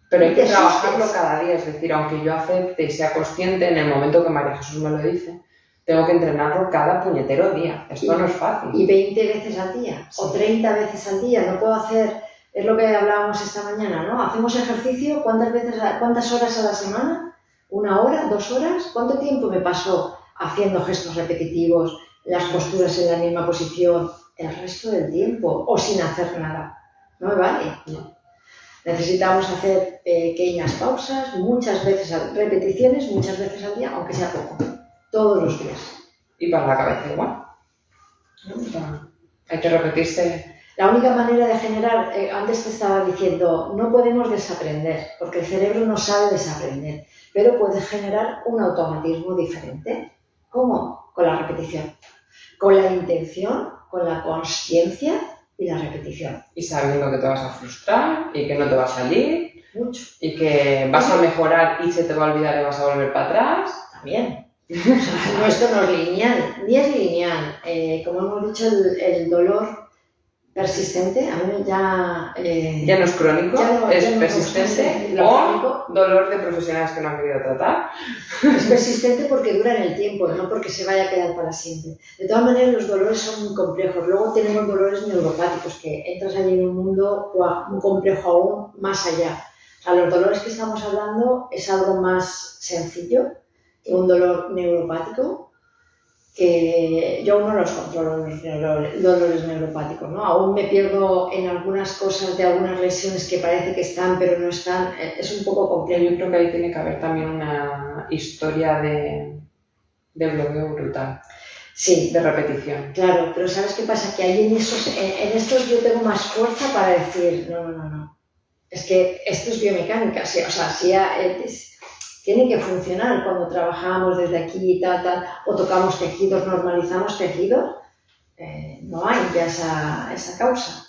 Pero hay que trabajarlo cada día, es decir, aunque yo acepte y sea consciente, en el momento que María Jesús me lo dice, tengo que entrenarlo cada puñetero día. Esto no es fácil. Y 20 veces al día, sí. O 30 veces al día, no puedo hacer, es lo que hablábamos esta mañana, ¿no? Hacemos ejercicio, ¿cuántas horas a la semana? ¿1 hora? ¿2 horas? ¿Cuánto tiempo me paso haciendo gestos repetitivos, las posturas en la misma posición, el resto del tiempo, o sin hacer nada? No me vale. No. Necesitamos hacer pequeñas pausas, repeticiones, muchas veces al día, aunque sea poco, todos los días. Y para la cabeza igual. ¿No? Hay que repetirse. La única manera de generar, antes te estaba diciendo, no podemos desaprender, porque el cerebro no sabe desaprender, pero puede generar un automatismo diferente. ¿Cómo? Con la repetición, con la intención, con la consciencia y la repetición. Y sabiendo que te vas a frustrar y que no te va a salir. Mucho. Y que vas a mejorar y se te va a olvidar y vas a volver para atrás. También. No, esto no es lineal, ni es lineal. Como hemos dicho, el dolor persistente, a mí ya no es crónico, es persistente o dolor de profesionales que no han querido tratar. Es persistente porque dura en el tiempo, no porque se vaya a quedar para siempre. De todas maneras, los dolores son muy complejos. Luego tenemos dolores neuropáticos, que entras allí en un mundo muy complejo aún más allá. O sea, los dolores que estamos hablando es algo más sencillo que un dolor neuropático, que yo aún no los controlo, los dolores neuropáticos, ¿no? Aún me pierdo en algunas cosas de algunas lesiones que parece que están, pero no están. Es un poco complejo. Yo creo que ahí tiene que haber también una historia de bloqueo brutal. Sí. De repetición. Claro, pero ¿sabes qué pasa? Que ahí en estos yo tengo más fuerza para decir, no. Es que esto es biomecánica, o sea, tiene que funcionar cuando trabajamos desde aquí, o tocamos tejidos, normalizamos tejidos, no hay ya esa causa.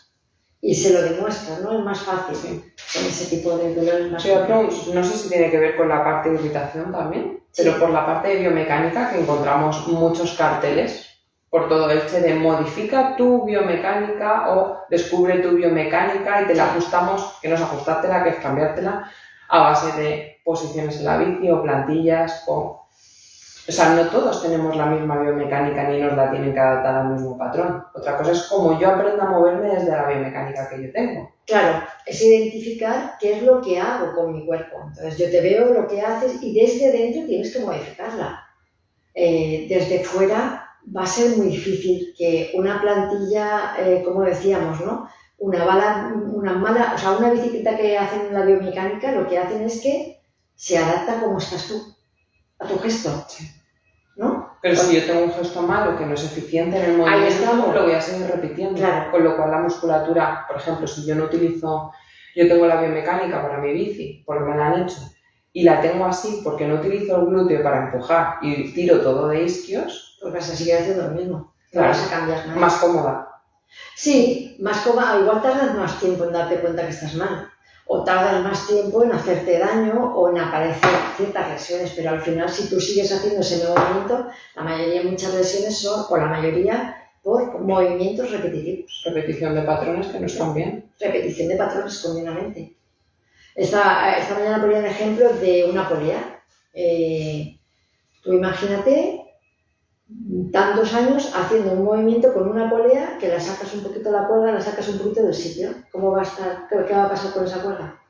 Y se lo demuestra, ¿no? Es más fácil, con ese tipo de dolores más fáciles. No sé si tiene que ver con la parte de irritación también, pero por la parte de biomecánica, que encontramos muchos carteles por todo este de modifica tu biomecánica o descubre tu biomecánica y te la ajustamos, que no es ajustártela, que es cambiártela a base de posiciones en la bici o plantillas o sea, no todos tenemos la misma biomecánica ni nos la tienen que adaptar al mismo patrón. Otra cosa es cómo yo aprendo a moverme desde la biomecánica que yo tengo. Claro, es identificar qué es lo que hago con mi cuerpo. Entonces yo te veo lo que haces y desde dentro tienes que modificarla. Desde fuera va a ser muy difícil que una plantilla, como decíamos, ¿no? Una bicicleta que hacen en la biomecánica, lo que hacen es que se adapta como estás tú, a tu gesto, ¿no? Pero si yo tengo un gesto malo que no es eficiente en el movimiento, lo voy a seguir repitiendo. Claro. Con lo cual la musculatura, por ejemplo, si yo tengo la biomecánica para mi bici, porque me la han hecho, y la tengo así porque no utilizo el glúteo para empujar y tiro todo de isquios, pues vas a seguir haciendo lo mismo. Claro, no vas a cambiar nada. Más cómoda. Sí, más cómoda. Igual tardas más tiempo en darte cuenta que estás mal. O tardas más tiempo en hacerte daño o en aparecer ciertas lesiones. Pero al final, si tú sigues haciendo ese movimiento, muchas lesiones son, o la mayoría, por movimientos repetitivos. Repetición de patrones que no están bien. Repetición de patrones continuamente. Esta mañana ponía un ejemplo de una polea. Tú imagínate tantos años haciendo un movimiento con una polea que la sacas un poquito de la cuerda, la sacas un poquito del sitio. ¿Cómo va a estar? ¿Qué va a pasar con esa cuerda?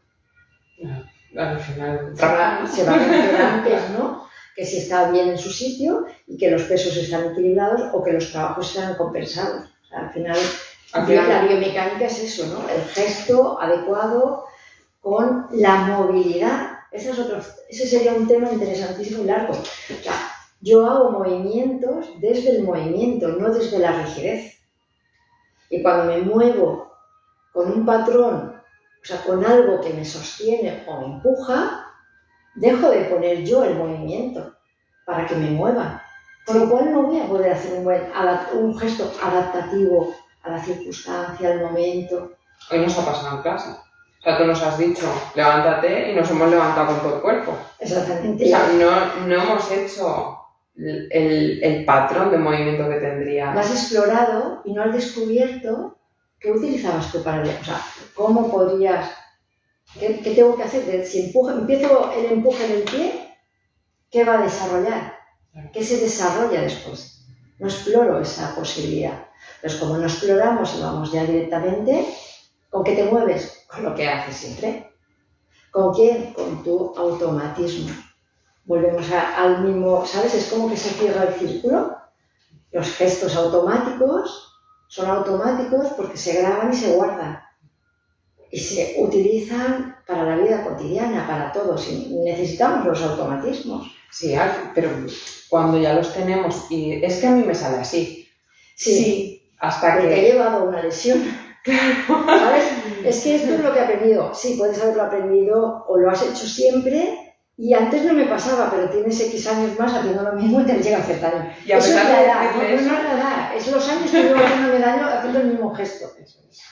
Al final se va a ver antes, ¿no? Que si está bien en su sitio y que los pesos están equilibrados o que los trabajos están compensados. O sea, al final la biomecánica es eso, ¿no? El gesto adecuado con la movilidad. Ese sería un tema interesantísimo y largo. O sea, yo hago movimientos desde el movimiento, no desde la rigidez. Y cuando me muevo con un patrón, o sea, con algo que me sostiene o me empuja, dejo de poner yo el movimiento para que me mueva. Con lo cual no voy a poder hacer un gesto adaptativo a la circunstancia, al momento. Hoy nos ha pasado en clase. O sea, tú nos has dicho, levántate y nos hemos levantado con todo el cuerpo. Exactamente. O sea, no hemos hecho el patrón de movimiento que tendría. Lo has explorado y no has descubierto qué utilizabas tú para o sea, cómo podrías, qué tengo que hacer. Si empiezo el empuje en el pie, ¿qué va a desarrollar? ¿Qué se desarrolla después? No exploro esa posibilidad. Entonces, como no exploramos y vamos ya directamente, ¿con qué te mueves? Con lo que haces siempre. ¿Con quién? Con tu automatismo. Volvemos al mismo, ¿sabes? Es como que se cierra el círculo. Los gestos automáticos son automáticos porque se graban y se guardan. Y se utilizan para la vida cotidiana, para todos. Y necesitamos los automatismos. Sí, pero cuando ya los tenemos, y es que a mí me sale así. Sí, hasta porque que te ha llevado a una lesión. Claro. ¿Sabes? Es que esto es lo que he aprendido. Sí, puedes haberlo aprendido o lo has hecho siempre. Y antes no me pasaba, pero tienes X años más haciendo lo mismo y te llega a hacer daño. Y a eso es pesar la de edad, decirle no eso, es la edad, es los años que llevo haciéndome daño haciendo el mismo gesto. Eso es.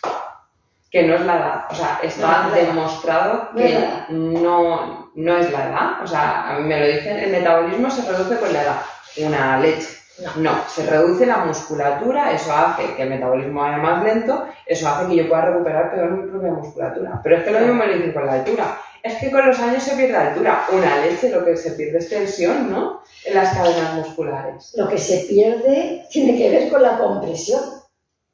Que no es la edad, o sea, está No, demostrado no es que la edad. no es la edad, o sea, a mí me lo dicen, el metabolismo se reduce con la edad, una leche. No, se reduce la musculatura, eso hace que el metabolismo vaya más lento, eso hace que yo pueda recuperar peor mi propia musculatura. Pero es que lo mismo me lo dicen con la altura. Es que con los años se pierde altura. Una leche, lo que se pierde es tensión, ¿no? En las cadenas musculares. Lo que se pierde tiene que ver con la compresión.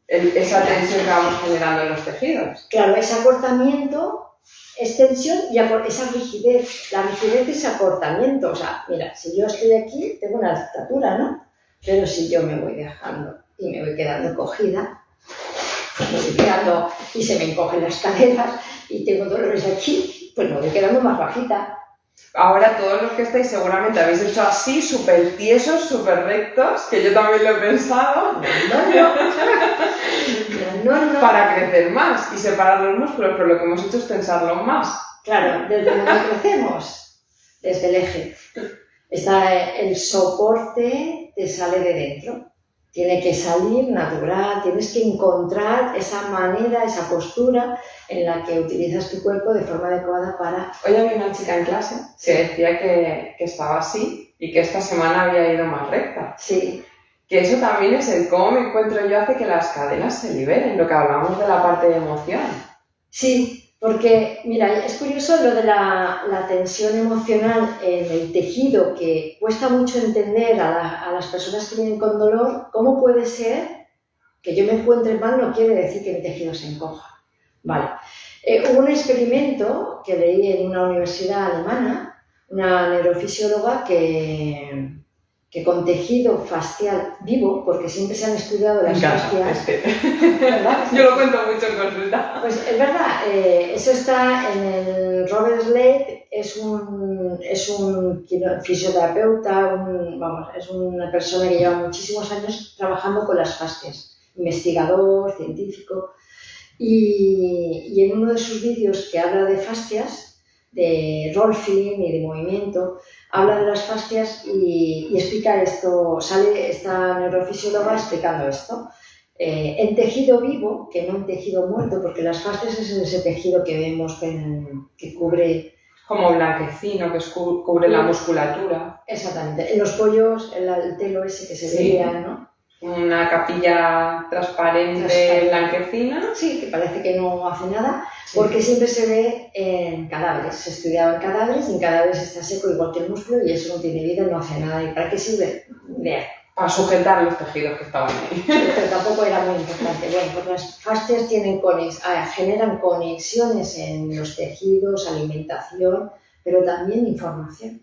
Esa tensión que vamos generando en los tejidos. Claro, ese acortamiento es tensión y esa rigidez. La rigidez es acortamiento. O sea, mira, si yo estoy aquí, tengo una estatura, ¿no? Pero si yo me voy dejando y me voy quedando cogida, me voy quedando y se me encogen las caderas y tengo dolores aquí, pues me voy quedando más bajita. Ahora todos los que estáis seguramente habéis hecho así, súper tiesos, súper rectos, que yo también lo he pensado. No. Para crecer más y separar los músculos, pero lo que hemos hecho es tensarlos más. Claro, ¿desde dónde crecemos? Desde el eje. El soporte te sale de dentro. Tiene que salir natural, tienes que encontrar esa manera, esa postura en la que utilizas tu cuerpo de forma adecuada para... Hoy había una chica en clase que decía que estaba así y que esta semana había ido más recta. Sí. Que eso también es el cómo me encuentro yo hace que las cadenas se liberen, lo que hablamos de la parte de emoción. Sí, porque, mira, es curioso lo de la tensión emocional en el tejido, que cuesta mucho entender a las personas que vienen con dolor. ¿Cómo puede ser que yo me encuentre mal? No quiere decir que mi tejido se encoja. Vale. Hubo un experimento que leí en una universidad alemana, una neurofisióloga que con tejido facial vivo, porque siempre se han estudiado las fascias, ¿verdad? Yo lo cuento mucho en consulta. Pues es verdad, eso está en el Robert Slade, es un fisioterapeuta, es una persona que lleva muchísimos años trabajando con las fascias, investigador, científico, y en uno de sus vídeos que habla de fascias, de role feeling y de movimiento, habla de las fascias y explica esto, sale esta neurofisióloga explicando esto. En tejido vivo, que no en tejido muerto, porque las fascias es ese tejido que vemos que cubre... Como blanquecino, que cubre la musculatura. Exactamente. En los pollos, el telo ese que se veía, ¿no? Una capilla transparente, blanquecina. Sí, que parece que no hace nada, porque siempre se ve en cadáveres. Se estudiaba en cadáveres y en cadáveres está seco igual que el músculo y eso no tiene vida, no hace nada. ¿Y para qué sirve? Para sujetar los tejidos que estaban ahí. Pero tampoco era muy importante. Bueno, pues las fascias generan conexiones en los tejidos, alimentación, pero también información.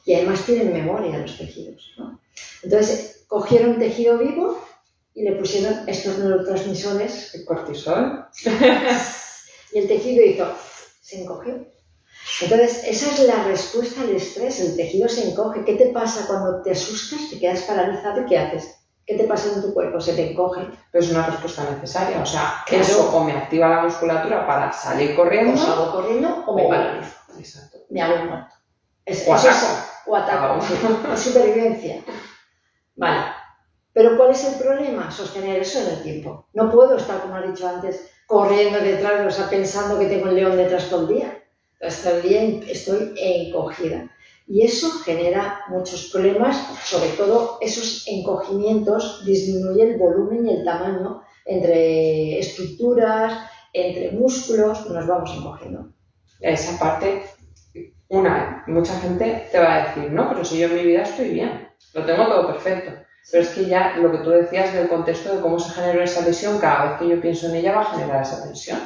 Y además tienen memoria los tejidos, ¿no? Entonces, cogieron un tejido vivo y le pusieron estos neurotransmisores. El cortisol. Y el tejido se encogió. Entonces, esa es la respuesta al estrés. El tejido se encoge. ¿Qué te pasa cuando te asustas, te quedas paralizado y qué haces? ¿Qué te pasa en tu cuerpo? Se te encoge. Pero es una respuesta necesaria. O sea, claro. Eso o me activa la musculatura para salir corriendo. O salgo corriendo o me paralizo. Exacto. Me hago muerto. O ataco. Es supervivencia. Vale. Pero ¿cuál es el problema? Sostener eso en el tiempo. No puedo estar, como has dicho antes, corriendo detrás, o sea, pensando que tengo un león detrás todo el día. Todo el día estoy encogida. Y eso genera muchos problemas, sobre todo esos encogimientos disminuye el volumen y el tamaño entre estructuras, entre músculos, nos vamos encogiendo. Esa parte, mucha gente te va a decir, no, pero si yo en mi vida estoy bien, lo tengo todo perfecto. Pero es que ya lo que tú decías del contexto de cómo se generó esa tensión, cada vez que yo pienso en ella va a generar esa tensión.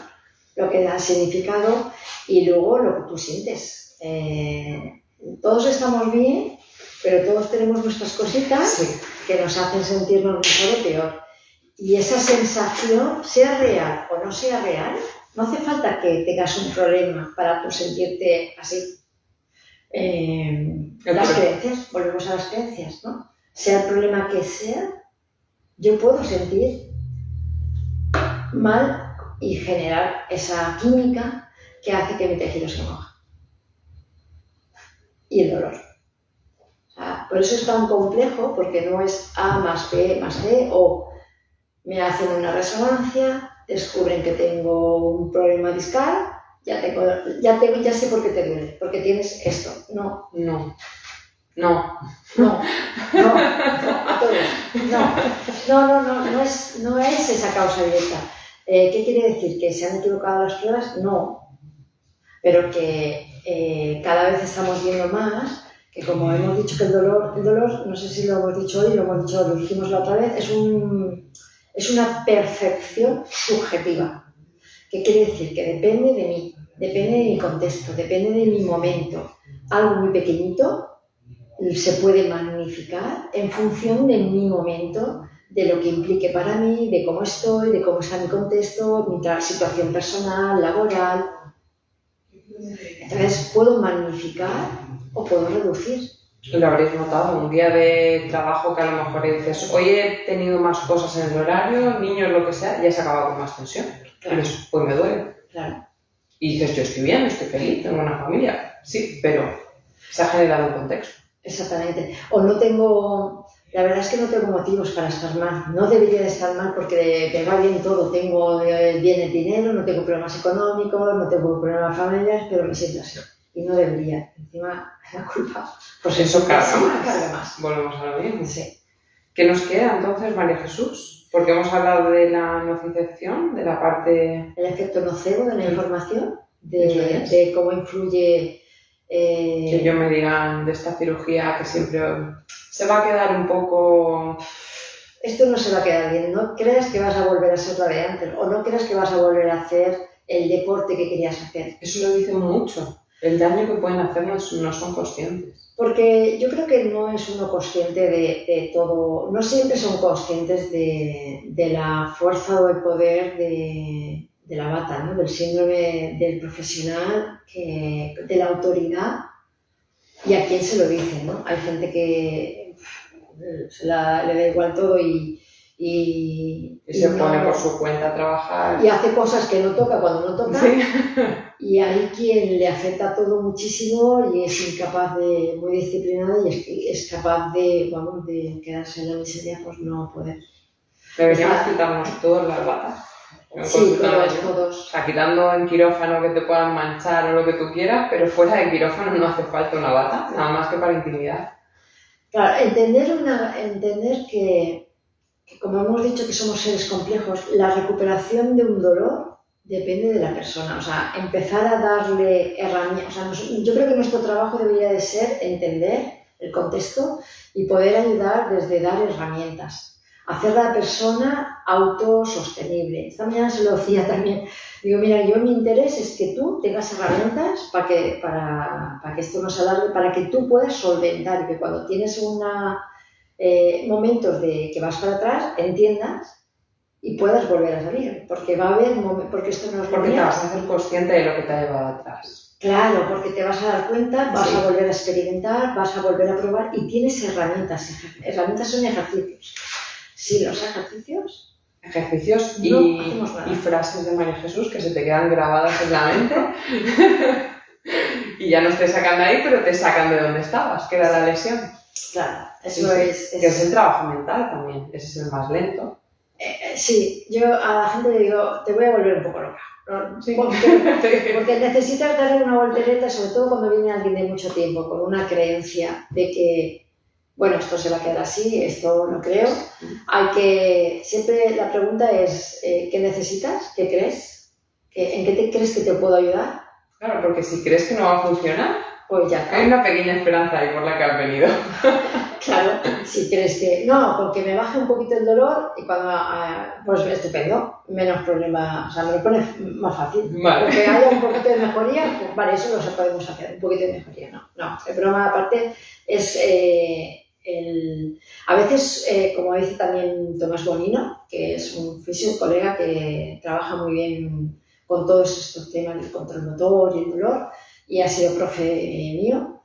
Lo que da significado y luego lo que tú sientes. Todos estamos bien, pero todos tenemos nuestras cositas que nos hacen sentirnos mejor o peor. Y esa sensación, sea real o no sea real, no hace falta que tengas un problema para tú sentirte así. Las creencias, volvemos a las creencias, ¿no? Sea el problema que sea, yo puedo sentir mal y generar esa química que hace que mi tejido se encoja. Y el dolor. O sea, por eso es tan complejo, porque no es A más B más C, o me hacen una resonancia, descubren que tengo un problema discal, ya sé por qué te duele, porque tienes esto. No, a todos. No es esa causa directa. ¿Qué quiere decir? ¿Que se han equivocado las pruebas? No. Pero que cada vez estamos viendo más que, como hemos dicho, que el dolor, no sé si lo hemos dicho hoy, lo dijimos la otra vez, es una percepción subjetiva. ¿Qué quiere decir? Que depende de mí, depende de mi contexto, depende de mi momento. Algo muy pequeñito se puede magnificar en función de mi momento, de lo que implique para mí, de cómo estoy, de cómo está mi contexto, mi situación personal, laboral. Entonces, puedo magnificar o puedo reducir. Lo habréis notado, un día de trabajo que a lo mejor dices, hoy he tenido más cosas en el horario, niños, lo que sea, ya se acaba con más tensión. Claro. Pues me duele. Claro. Y dices, yo estoy bien, estoy feliz, tengo una familia. Sí, pero se ha generado un contexto. Exactamente. La verdad es que no tengo motivos para estar mal. No debería de estar mal porque me va bien todo. Tengo bien el dinero, no tengo problemas económicos, no tengo problemas familiares, pero me siento así. Y no debería. Encima, la culpa. Pues eso carga más. Volvemos a lo mismo. Sí. ¿Qué nos queda entonces, María Jesús? Porque hemos hablado de la nocicepción, de la parte... El efecto nocebo de la información, de cómo influye... Que ellos me digan de esta cirugía que siempre se va a quedar un poco... Esto no se va a quedar bien, no creas que vas a volver a ser la de antes o no creas que vas a volver a hacer el deporte que querías hacer. Eso lo dicen mucho, el daño que pueden hacernos no son conscientes. Porque yo creo que no es uno consciente de todo, no siempre son conscientes de la fuerza o el poder de la bata, ¿no? Del síndrome del profesional, de la autoridad y a quién se lo dicen, ¿no? Hay gente que le da igual todo y se pone por su cuenta a trabajar. Y hace cosas que no toca cuando no toca. Sí. Y hay quien le afecta todo muchísimo y es incapaz muy disciplinado y es capaz de quedarse en la miseria, pues no poder. Deberíamos quitarnos todas las batas. Sí, todos. O sea, quitando en quirófano que te puedan manchar o lo que tú quieras, pero fuera de quirófano no hace falta una bata, nada más que para intimidad. Claro, entender que como hemos dicho que somos seres complejos, la recuperación de un dolor depende de la persona. O sea, empezar a darle herramientas. O sea, yo creo que nuestro trabajo debería de ser entender el contexto y poder ayudar desde dar herramientas. Hacer a la persona autosostenible. Esta mañana se lo decía también. Digo, mira, yo mi interés es que tú tengas herramientas para que esto no se alargue, para que tú puedas solventar y que cuando tienes momentos de que vas para atrás, entiendas y puedas volver a salir, porque va a haber porque esto no es porque te vas a hacer consciente de lo que te ha llevado atrás. Claro, porque te vas a dar cuenta, vas a volver a experimentar, vas a volver a probar y tienes herramientas. Herramientas son ejercicios. Sí, los ejercicios. Ejercicios y frases de María Jesús que se te quedan grabadas en la mente y ya no te sacan de ahí, pero te sacan de donde estabas, que era la lesión. Claro, eso es. Que es el trabajo mental también, ese es el más lento. Sí, yo a la gente le digo, te voy a volver un poco loca, ¿no? Sí. Porque necesitas darle una voltereta, sobre todo cuando viene alguien de mucho tiempo, con una creencia de que, bueno, esto se va a quedar así, esto no creo. Siempre la pregunta es, ¿qué necesitas? ¿Qué crees? ¿En qué te crees que te puedo ayudar? Claro, porque si crees que no va a funcionar, pues ya está. Hay una pequeña esperanza ahí por la que has venido. Claro, si crees que... No, porque me baje un poquito el dolor y cuando... pues estupendo, menos problema, o sea, me lo pone más fácil. Vale. Porque haya un poquito de mejoría, pues vale, eso lo podemos hacer, un poquito de mejoría, no. El problema aparte es a veces, como dice también Tomás Bonino, que es un fisio, colega que trabaja muy bien con todos estos temas del control motor y el dolor, y ha sido profe mío,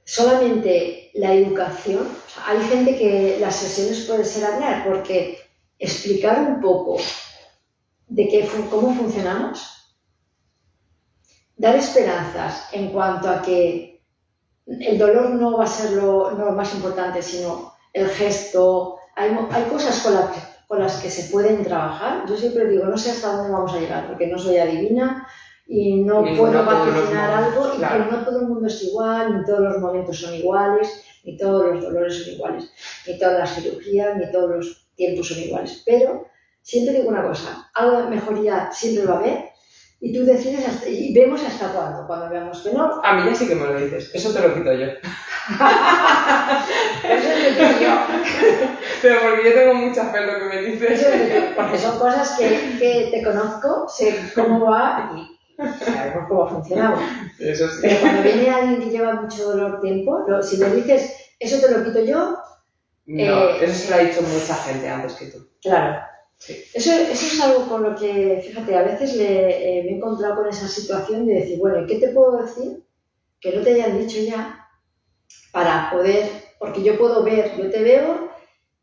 solamente la educación, o sea, hay gente que las sesiones pueden ser hablar, porque explicar un poco de cómo funcionamos, dar esperanzas en cuanto a que el dolor no va a ser lo más importante, sino el gesto. Hay cosas con las que se pueden trabajar. Yo siempre digo, no sé hasta dónde vamos a llegar, porque no soy adivina y no puedo vaticinar algo, y claro, que no todo el mundo es igual, ni todos los momentos son iguales, ni todos los dolores son iguales, ni todas las cirugías, ni todos los tiempos son iguales. Pero siempre digo una cosa, algo de mejoría siempre va a haber, y tú decides y vemos hasta cuándo veamos que no. A mí ya sí que me lo dices, eso te lo quito yo. Eso es lo que yo. Pero porque yo tengo mucha fe en lo que me dices. Eso es porque son cosas que te conozco, sé cómo va y sabemos cómo funcionamos. Eso sí. Pero cuando viene alguien que lleva mucho dolor tiempo, si le dices, eso te lo quito yo... No, eso se lo ha dicho mucha gente antes que tú. Claro. Sí. Eso es algo con lo que, fíjate, a veces me he encontrado con esa situación de decir, bueno, ¿qué te puedo decir que no te hayan dicho ya para poder, porque yo puedo ver, yo te veo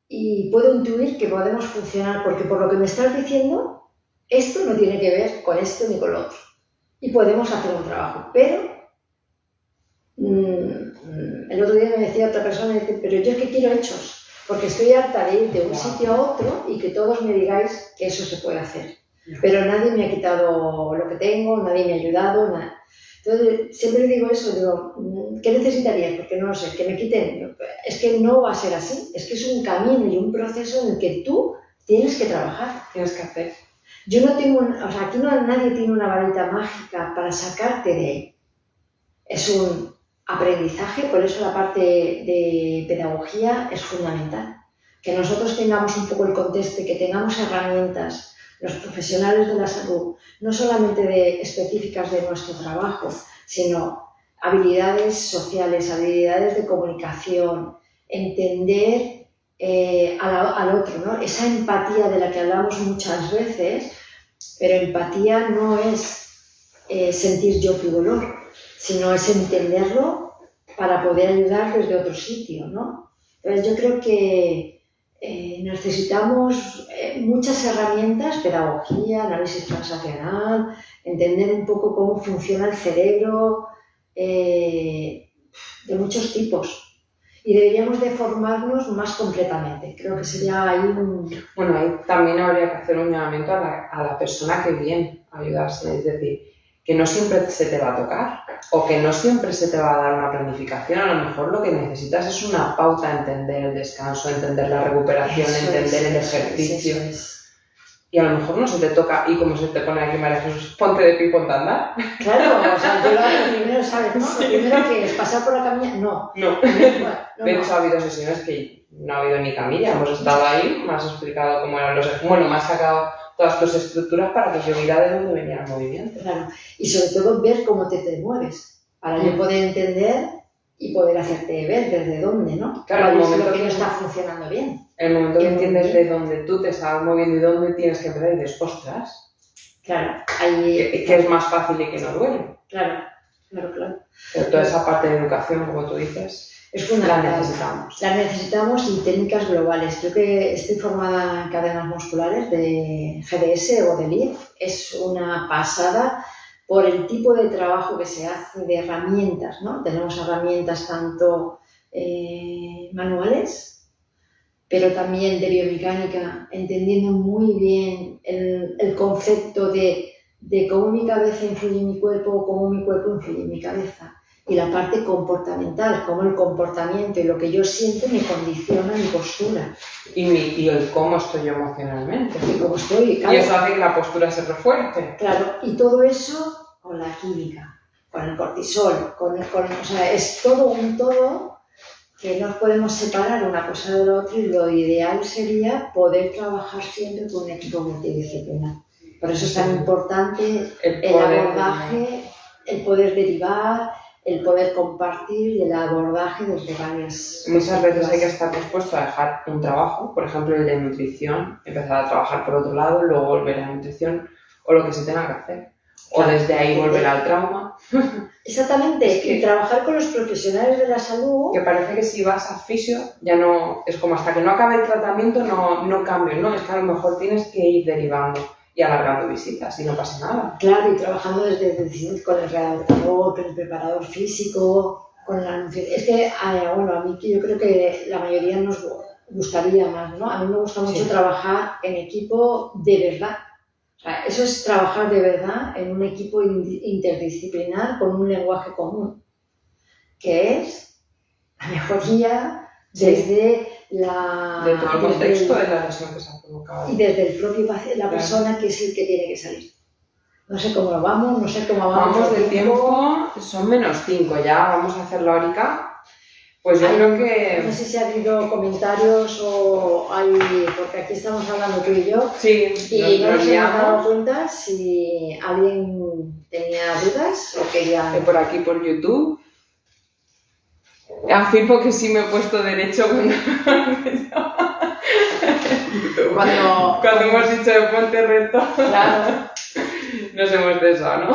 y puedo intuir que podemos funcionar, porque por lo que me estás diciendo, esto no tiene que ver con esto ni con lo otro. Y podemos hacer un trabajo, pero el otro día me decía otra persona, pero yo es que quiero hechos. Porque estoy harta de ir de un sitio a otro y que todos me digáis que eso se puede hacer. Pero nadie me ha quitado lo que tengo, nadie me ha ayudado, nada. Entonces, siempre digo eso, digo, ¿qué necesitarías? Porque no lo sé, que me quiten. Es que no va a ser así, es que es un camino y un proceso en el que tú tienes que trabajar. Tienes que hacer. Yo no tengo, aquí nadie tiene una varita mágica para sacarte de ahí. Es un aprendizaje, por eso la parte de pedagogía es fundamental. Que nosotros tengamos un poco el contexto, que tengamos herramientas, los profesionales de la salud, no solamente específicas de nuestro trabajo, sino habilidades sociales, habilidades de comunicación, entender al otro, ¿no? Esa empatía de la que hablamos muchas veces, pero empatía no es sentir yo tu dolor, sino es entenderlo para poder ayudar desde otro sitio, ¿no? Entonces yo creo que necesitamos muchas herramientas, pedagogía, análisis transaccional, entender un poco cómo funciona el cerebro de muchos tipos. Y deberíamos de formarnos más completamente. Creo que sería ahí Bueno, ahí también habría que hacer un llamamiento a la persona que viene a ayudarse. Es decir, que no siempre se te va a tocar o que no siempre se te va a dar una planificación. A lo mejor lo que necesitas es una pauta, entender el descanso, entender la recuperación, entender el ejercicio. Y a lo mejor no se te toca, y como se te pone aquí María Jesús, ponte de pie y ponte a andar. Claro, o sea, yo lo hago primero, ¿sabes? ¿No? Lo primero que es pasar por la camilla, no. De hecho, ha habido sesiones que no ha habido ni camilla, hemos estado ahí, me has explicado cómo eran bueno, me has sacado todas tus estructuras para que yo viera de dónde venía el movimiento. Claro, y sobre todo ver cómo te mueves, para yo poder entender y poder hacerte ver desde dónde, ¿no? Claro, el momento que no está funcionando bien. El momento que entiendes de dónde tú te estás moviendo y dónde tienes que empezar y dices, ostras, claro, ahí... que es más fácil y que no duele. Claro. Pero toda esa parte de educación, como tú dices, es fundamental. La necesitamos. La necesitamos y técnicas globales. Yo que estoy formada en cadenas musculares de GDS o de LIF, es una pasada por el tipo de trabajo que se hace, de herramientas, ¿no? Tenemos herramientas tanto manuales, pero también de biomecánica, entendiendo muy bien el concepto de cómo mi cabeza influye en mi cuerpo, cómo mi cuerpo influye en mi cabeza. Y la parte comportamental, cómo el comportamiento y lo que yo siento me condiciona mi postura. Y el cómo estoy yo emocionalmente. Y cómo estoy, claro. Y eso hace que la postura se refuerce. Claro, y todo eso con la química, con el cortisol, o sea, es todo un todo que no podemos separar una cosa de la otra, y lo ideal sería poder trabajar siempre con un equipo multidisciplinar. Por eso es tan importante el abordaje, el poder derivar, el poder compartir y el abordaje desde varias... Muchas veces hay que estar dispuesto a dejar un trabajo, por ejemplo el de nutrición, empezar a trabajar por otro lado, luego volver a nutrición o lo que se tenga que hacer. O desde ahí volver al trauma. Exactamente, y trabajar con los profesionales de la salud. Que parece que si vas a fisio ya no, es como hasta que no acabe el tratamiento no cambio, ¿no? Es que a lo mejor tienes que ir derivando y alargando visitas y no pasa nada. Claro, y trabajando con el readaptador, con el preparador físico, con la nutrición. Es que, bueno, a mí yo creo que la mayoría nos gustaría más, ¿no? A mí me gusta mucho trabajar en equipo de verdad. O sea, eso es trabajar de verdad en un equipo interdisciplinar con un lenguaje común, que es la mejoría desde la... De todo el contexto de la lesión que se ha provocado. Y desde el propio paciente, la persona que es el que tiene que salir. No sé cómo vamos, no sé cómo vamos. Vamos de tiempo, son -5 ya, vamos a hacer la horica. Pues yo creo que... No sé si ha habido comentarios o hay... Porque aquí estamos hablando tú y yo. Sí, y no nos hemos dado cuenta si alguien tenía dudas o quería... Por aquí, por YouTube. Afirmo que sí me he puesto derecho cuando hemos dicho de ponte recto. Claro. Nos hemos besado, ¿no?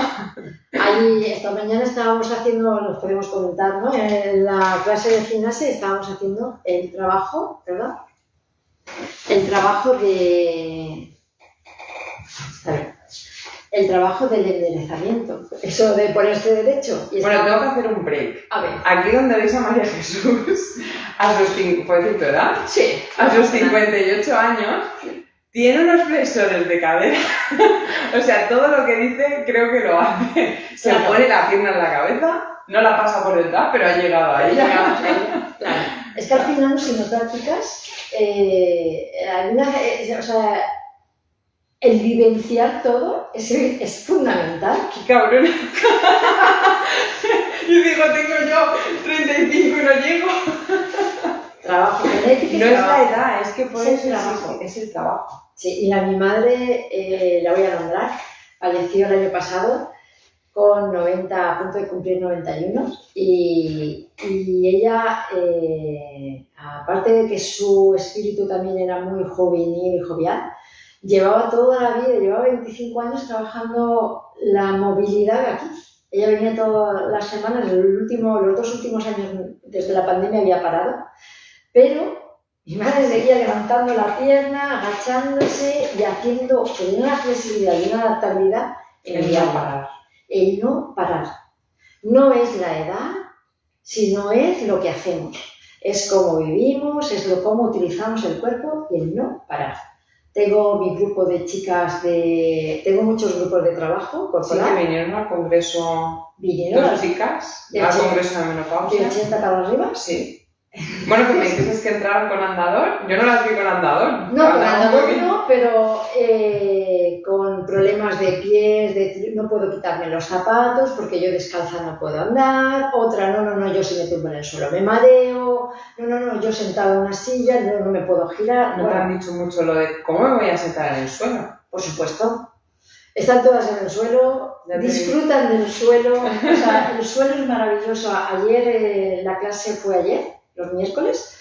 Ahí, esta mañana estábamos haciendo, nos podemos comentar, ¿no? En la clase de gimnasia estábamos haciendo el trabajo, ¿verdad? El trabajo de... El trabajo del enderezamiento. Eso de ponerse derecho. Y bueno, tengo que hacer un break. A ver. Aquí donde veis a María Jesús, a sus, ¿puedo decir tu edad? Sí. A sus 58 años, tiene unos flexores de cadera. O sea, todo lo que dice creo que lo hace. Se pone la pierna en la cabeza, no la pasa por detrás, pero ha llegado a ella. Claro. Es que al final, si no practicas, o sea, el vivenciar todo es fundamental. ¡Qué cabrón! Y digo, tengo yo 35 y no llego. Trabajo genético. No es la edad, es que puede ser es el trabajo. Sí, mira, mi madre, la voy a nombrar, falleció el año pasado con 90, a punto de cumplir 91, y ella, aparte de que su espíritu también era muy juvenil y jovial, llevaba toda la vida, llevaba 25 años trabajando la movilidad aquí. Ella venía todas las semanas, los 2 últimos años desde la pandemia había parado, pero mi madre seguía levantando la pierna, agachándose y haciendo con una flexibilidad y una adaptabilidad el no parar. El no parar. No es la edad, sino es lo que hacemos. Es cómo vivimos, es cómo utilizamos el cuerpo y el no parar. Tengo mi grupo de chicas Tengo muchos grupos de trabajo Sí, corporal. que vinieron al congreso Vinieron dos chicas, de al 80 congreso de de menopausia. 80 para arriba. Sí. Bueno, que me dices que entraron con andador. Yo no las vi con andador. No, con Andaban andador muy bien. no, pero con problemas de pies, no puedo quitarme los zapatos porque yo descalza no puedo andar. Otra, no, yo si me tumbo en el suelo me mareo. No, yo sentada en una silla no me puedo girar. No Bueno, te han dicho mucho lo de cómo me voy a sentar en el suelo. por supuesto. Están todas en el suelo, disfrutan del suelo. O sea, el suelo es maravilloso. Ayer, la clase fue ayer, los miércoles.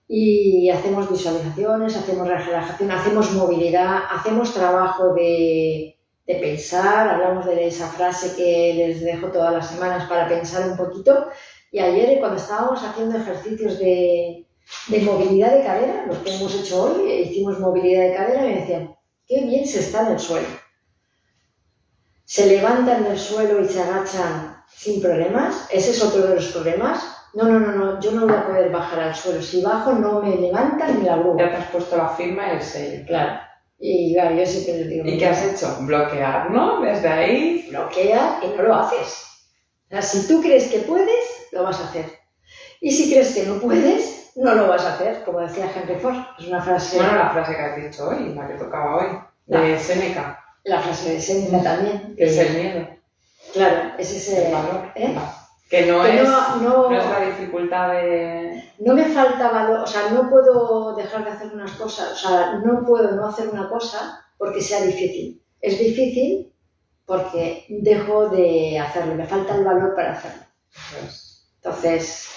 Y hacemos visualizaciones, hacemos relajación, hacemos movilidad, hacemos trabajo de pensar, hablamos de esa frase que les dejo todas las semanas para pensar un poquito. Y ayer cuando estábamos haciendo ejercicios de movilidad de cadera, lo que hemos hecho hoy, hicimos movilidad de cadera y me decían, qué bien se está en el suelo. Se levantan del suelo y se agachan sin problemas, ese es otro de los problemas. No, yo no voy a poder bajar al suelo. Si bajo no me levantan ni la grúa. Ya te has puesto la firma y el sello. Claro. Y claro, yo siempre les digo... ¿Y qué has hecho? Bloquear, ¿no? Desde ahí... Bloquea y no lo haces. O sea, si tú crees que puedes, lo vas a hacer. Y si crees que no puedes, no lo vas a hacer, como decía Henry Ford. Es una frase... Bueno, la frase que has dicho hoy, la que tocaba hoy, de Séneca. La frase de Séneca también. Que es el miedo. Claro, es ese... El valor. ¿eh? Que no es la dificultad de... No me falta valor, o sea, no puedo dejar de hacer unas cosas, o sea, no puedo no hacer una cosa porque sea difícil. Es difícil porque dejo de hacerlo, me falta el valor para hacerlo. Entonces,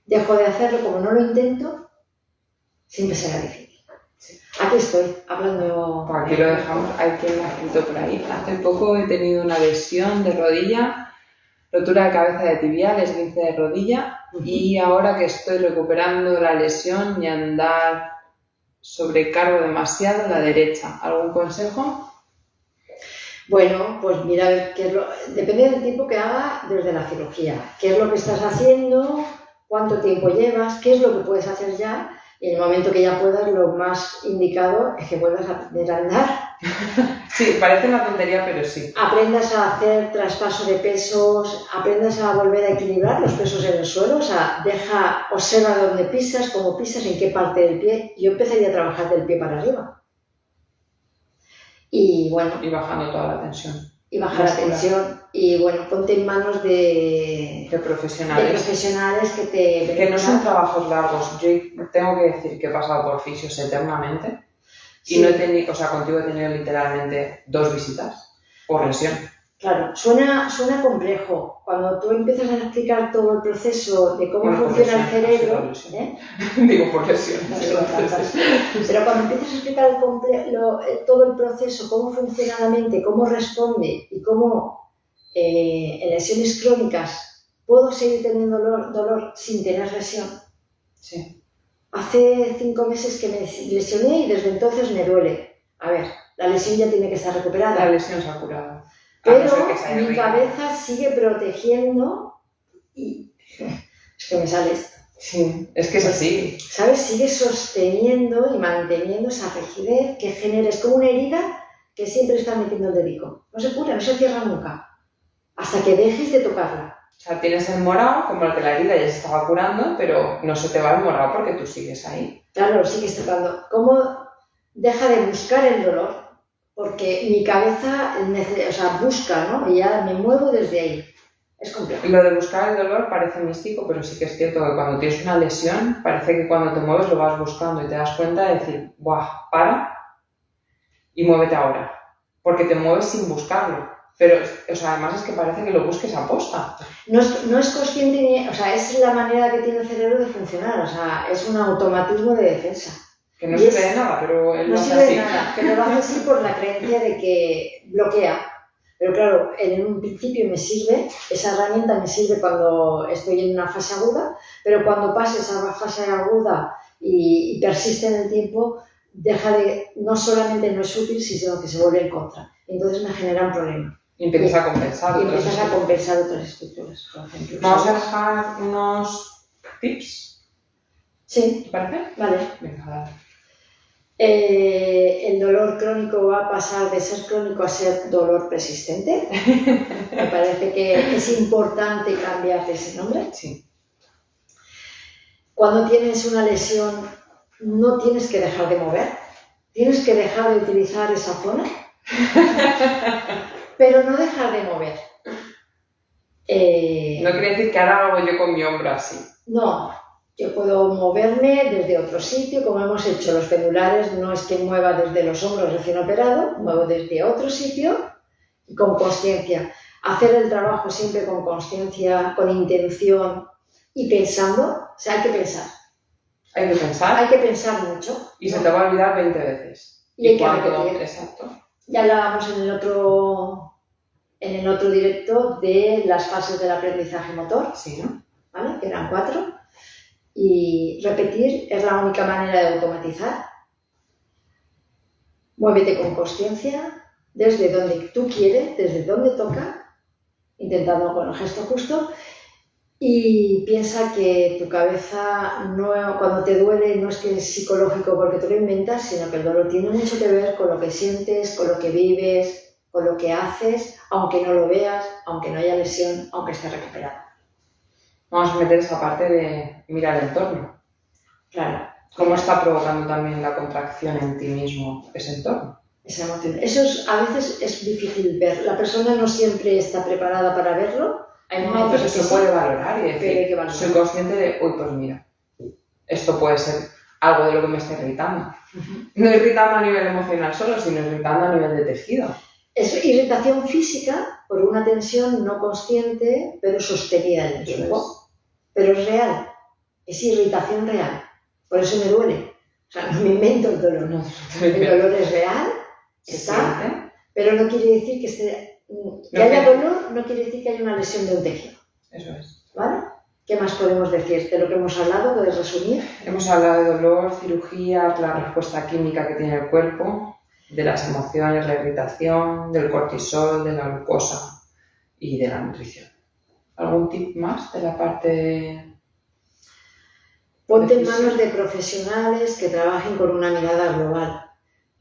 dejo de hacerlo, como no lo intento, siempre será difícil. Sí. Aquí estoy, hablando... Pues aquí lo dejamos, hay quien lo ha escrito por ahí. Hace poco he tenido una lesión de rodilla, rotura de cabeza de tibial, esguince de rodilla, y ahora que estoy recuperando la lesión y andar sobrecargo demasiado la derecha. ¿Algún consejo? Bueno, pues mira, depende del tiempo que haga desde la cirugía. ¿Qué es lo que estás haciendo? ¿Cuánto tiempo llevas? ¿Qué es lo que puedes hacer ya? Y en el momento que ya puedas, lo más indicado es que vuelvas a aprender a andar. Sí, parece una tontería, pero sí. Aprendas a hacer traspaso de pesos, aprendas a volver a equilibrar los pesos en el suelo, o sea, observa dónde pisas, cómo pisas, en qué parte del pie. Yo empezaría a trabajar del pie para arriba. Y bueno. Y bajando toda la tensión. Y bajar la tensión. Y bueno, ponte en manos de profesionales. De profesionales que no son trabajos largos. Yo tengo que decir que he pasado por fisios eternamente. Y sí. No he tenido, o sea, contigo he tenido literalmente 2 visitas por lesión. Claro, suena complejo. Cuando tú empiezas a explicar todo el proceso de cómo funciona el cerebro... Digo, por lesión. Pero cuando empiezas a explicar todo el proceso, cómo funciona la mente, cómo responde y cómo en lesiones crónicas puedo seguir teniendo dolor sin tener lesión. Sí. Hace 5 meses que me lesioné y desde entonces me duele. A ver, la lesión ya tiene que estar recuperada. La lesión se ha curado. Pero mi cabeza sigue protegiendo y es que me sale esto. Sí, es que es así. ¿Sabes? Sigue sosteniendo y manteniendo esa rigidez que genera. Es como una herida que siempre está metiendo el dedico. No se cura, no se cierra nunca. Hasta que dejes de tocarla. O sea, tienes el morado, como el que la herida ya se estaba curando, pero no se te va el morado porque tú sigues ahí. Claro, lo sigues tocando. ¿Cómo deja de buscar el dolor? Porque mi cabeza, busca, ¿no? Y ya me muevo desde ahí. Es complejo. Lo de buscar el dolor parece místico, pero sí que es cierto que cuando tienes una lesión, parece que cuando te mueves lo vas buscando y te das cuenta de decir, ¡buah! Para y muévete ahora. Porque te mueves sin buscarlo. Pero, además es que parece que lo busques a posta. No es consciente ni... es la manera que tiene el cerebro de funcionar. Es un automatismo de defensa. Que no sirve de nada, pero él no lo hace sirve así. de nada, pero lo hace así por la creencia de que bloquea. Pero claro, en un principio me sirve, esa herramienta me sirve cuando estoy en una fase aguda, pero cuando pase esa fase aguda y persiste en el tiempo, no solamente no es útil, sino que se vuelve en contra. Entonces me genera un problema. Y empiezas a compensar. Y empiezas a compensar otras estructuras, por ejemplo. Vamos a dejar unos tips. Sí. ¿Te parece? Vale. Venga, dale. El dolor crónico va a pasar de ser crónico a ser dolor persistente. Me parece que es importante cambiar ese nombre. Sí. Cuando tienes una lesión, no tienes que dejar de mover, tienes que dejar de utilizar esa zona, pero no dejar de mover. No quiere decir que ahora hago yo con mi hombro así. No, yo puedo moverme desde otro sitio, como hemos hecho los pendulares, no es que mueva desde los hombros recién operado, muevo desde otro sitio y con consciencia. Hacer el trabajo siempre con consciencia, con intención y pensando, o sea, hay que pensar. Hay que pensar. Hay que pensar mucho. Y se te va a olvidar 20 veces. Y hay que repetir. Exacto. Ya hablábamos en el otro directo de las fases del aprendizaje motor, Sí, ¿no? ¿vale? Que eran 4. Y repetir es la única manera de automatizar. Muévete con consciencia, desde donde tú quieres, desde donde toca, intentando con el gesto justo, y piensa que tu cabeza, cuando te duele, no es que es psicológico porque te lo inventas, sino que el dolor tiene mucho que ver con lo que sientes, con lo que vives, con lo que haces, aunque no lo veas, aunque no haya lesión, aunque estés recuperado. Vamos a meter esa parte de mirar el entorno. Claro. ¿Cómo está provocando también la contracción en ti mismo ese entorno? Esa emoción. Eso a veces es difícil ver. La persona no siempre está preparada para verlo. Hay momentos pero se puede valorar y decir, soy consciente de, uy, pues mira, esto puede ser algo de lo que me está irritando. No irritando a nivel emocional solo, sino irritando a nivel de tejido. Es irritación física por una tensión no consciente, pero sostenida en el tiempo. Pero es real. Es irritación real. Por eso me duele. O sea, no me invento el dolor. No, el dolor es real, está, pero no quiere decir que haya dolor, no quiere decir que haya una lesión de un tejido. Eso es. ¿Vale? ¿Qué más podemos decir de lo que hemos hablado? ¿Puedes resumir? Hemos hablado de dolor, cirugías, la respuesta química que tiene el cuerpo, de las emociones, la irritación, del cortisol, de la glucosa y de la nutrición. ¿Algún tip más de la parte? Ponte en manos de profesionales que trabajen con una mirada global.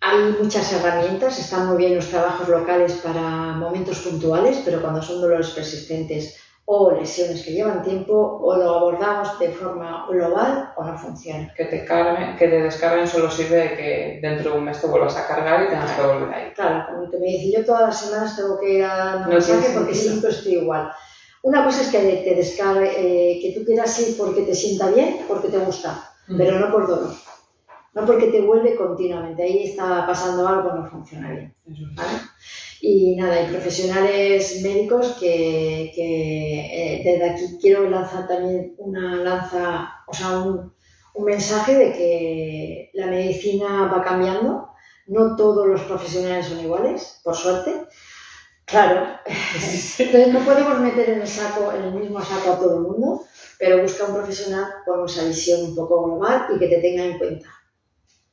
Hay muchas herramientas, están muy bien los trabajos locales para momentos puntuales, pero cuando son dolores persistentes o lesiones que llevan tiempo, o lo abordamos de forma global o no funciona. Que te descarguen solo sirve de que dentro de un mes te vuelvas a cargar y tengas que volver ahí. Claro, como te me dice, yo todas las semanas tengo que ir a un masaje porque siempre estoy igual. Una cosa es que te descargue, que tú quieras ir porque te sienta bien, porque te gusta, pero no por dolor. No porque te vuelve continuamente. Ahí está pasando algo, no funciona bien. ¿Vale? Y nada, hay profesionales médicos que desde aquí quiero lanzar también un mensaje de que la medicina va cambiando. No todos los profesionales son iguales, por suerte. Claro, entonces no podemos meter en el mismo saco a todo el mundo, pero busca un profesional con esa visión un poco global y que te tenga en cuenta.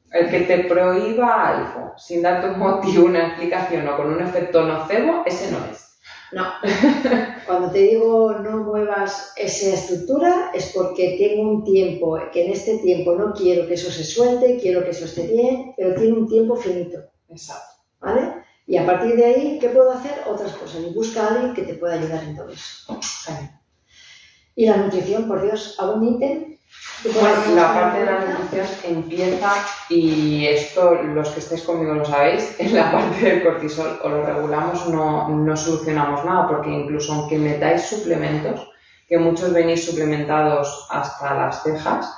El que te prohíba algo sin darte un motivo, una explicación o con un efecto nocebo, ese no es. No. Cuando te digo no muevas esa estructura es porque tengo un tiempo, que en este tiempo no quiero que eso se suelte, quiero que eso esté bien, pero tiene un tiempo finito. Exacto. ¿Vale? Y a partir de ahí, ¿qué puedo hacer? Otras cosas. Y busca a alguien que te pueda ayudar en todo eso. Y la nutrición, por Dios, ¿algún ítem? Bueno, la parte de la nutrición empieza, y esto los que estéis conmigo lo sabéis, en la parte del cortisol. O lo regulamos no solucionamos nada, porque incluso aunque metáis suplementos, que muchos venís suplementados hasta las cejas,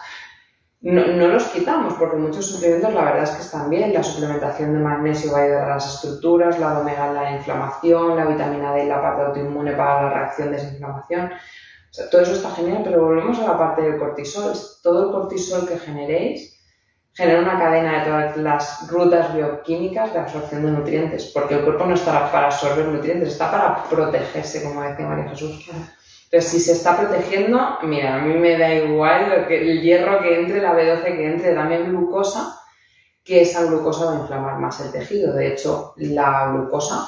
no los quitamos, porque muchos suplementos la verdad es que están bien. La suplementación de magnesio va a ayudar a las estructuras, la omega en la inflamación, la vitamina D en la parte autoinmune para la reacción de esa inflamación. O sea, todo eso está genial, pero volvemos a la parte del cortisol. Todo el cortisol que generéis genera una cadena de todas las rutas bioquímicas de absorción de nutrientes, porque el cuerpo no está para absorber nutrientes, está para protegerse, como decía María Jesús. Entonces, si se está protegiendo, mira, a mí me da igual el hierro que entre, la B12 que entre, dame glucosa, que esa glucosa va a inflamar más el tejido. De hecho, la glucosa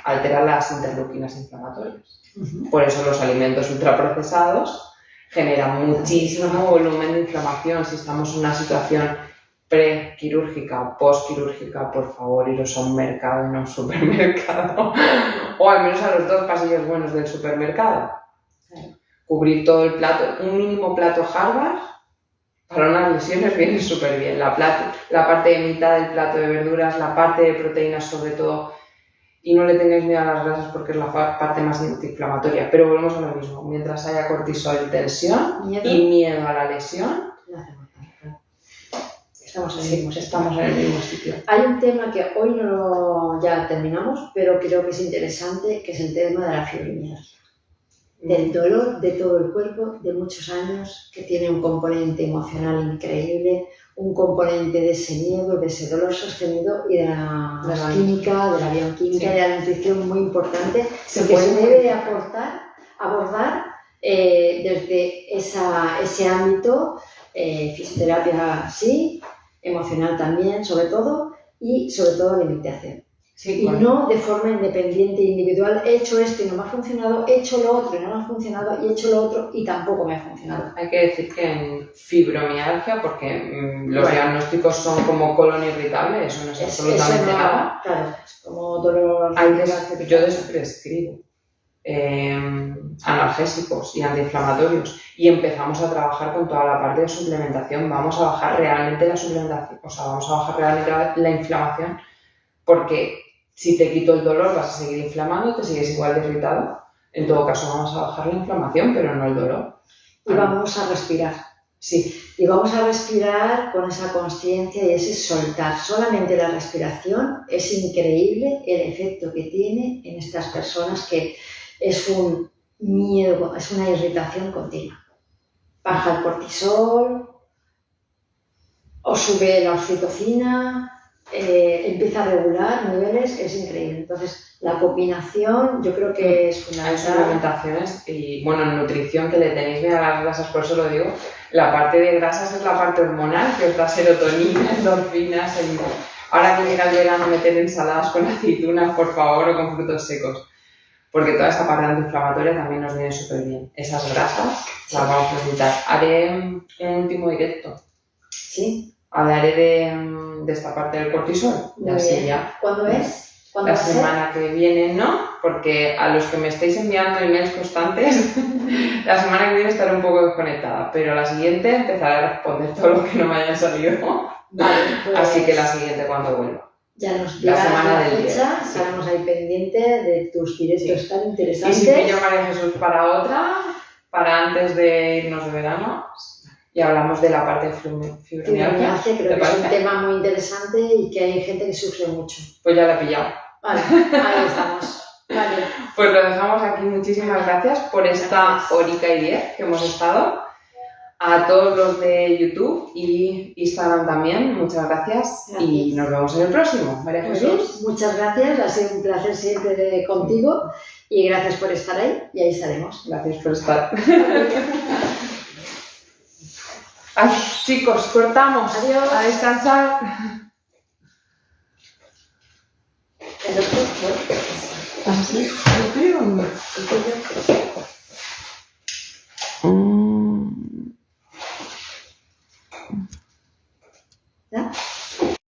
altera las interleuquinas inflamatorias. Por eso los alimentos ultraprocesados generan muchísimo volumen de inflamación. Si estamos en una situación prequirúrgica o postquirúrgica, por favor, iros a un mercado y no a un supermercado. O al menos a los 2 pasillos buenos del supermercado. Cubrir todo el plato, un mínimo plato Harvard, para unas lesiones viene súper bien. La parte de mitad del plato de verduras, la parte de proteínas sobre todo. Y no le tengáis miedo a las grasas porque es la parte más antiinflamatoria. Pero volvemos a lo mismo. Mientras haya cortisol y tensión y miedo a la lesión, estamos en el mismo sitio. Hay un tema que hoy ya terminamos, pero creo que es interesante, que es el tema de la fibromialgia. Del dolor de todo el cuerpo de muchos años, que tiene un componente emocional increíble, un componente de ese miedo, de ese dolor sostenido y de la química, de la bioquímica y de la nutrición muy importante, que se debe de abordar desde ese ámbito, fisioterapia sí, emocional también, sobre todo, y sobre todo alimentación. Sí, y no de forma independiente e individual, he hecho esto y no me ha funcionado, he hecho lo otro y no me ha funcionado, y he hecho lo otro y tampoco me ha funcionado. Hay que decir que en fibromialgia, porque los diagnósticos son como colon irritable, eso no es absolutamente nada. Claro, es como dolor. Yo prescribo analgésicos y antiinflamatorios y empezamos a trabajar con toda la parte de suplementación. Vamos a bajar realmente la suplementación, vamos a bajar realmente la inflamación, porque si te quito el dolor vas a seguir inflamando, te sigues igual de irritado. En todo caso vamos a bajar la inflamación, pero no el dolor. Y vamos a respirar. Sí. Y vamos a respirar con esa consciencia y ese soltar. Solamente la respiración es increíble el efecto que tiene en estas personas, que es un miedo, es una irritación continua. Baja el cortisol, o sube la oxitocina, empieza a regular niveles, es increíble. Entonces, la combinación yo creo que es fundamental. Hay suplementaciones y, bueno, en nutrición, que le tenéis miedo a las grasas, por eso lo digo, la parte de grasas es la parte hormonal, que os da serotonina, endorfinas. Ahora que llega el verano, meter ensaladas con aceitunas, por favor, o con frutos secos, porque toda esa parte antiinflamatoria también nos viene súper bien. Esas grasas las vamos a necesitar. Haré un último directo. Sí. Hablaré de esta parte del cortisol. Muy bien. Ya. ¿Cuándo es? La semana que viene no, porque a los que me estáis enviando emails constantes, la semana que viene estaré un poco desconectada, pero la siguiente empezaré a responder todo lo que no me haya salido. Vale, pues así que la siguiente cuando vuelva. Ya nos dirás la fecha, estaremos ahí pendientes de tus directos tan interesantes. Y si pillo a María Jesús para otra, para antes de irnos de verano, y hablamos de la parte de fibromialgia. Creo que es un tema muy interesante y que hay gente que sufre mucho. Pues ya la he pillado. Vale, ahí estamos. Vale. Pues lo dejamos aquí. Muchísimas gracias por esta horica y 10 que hemos estado. A todos los de YouTube y Instagram también, muchas gracias. Y nos vemos en el próximo. María Jesús. Muchas gracias, ha sido un placer siempre contigo y gracias por estar ahí y ahí estaremos. Gracias por estar. Ay, chicos, cortamos. Adiós. A descansar. El otro, así, ¿ya?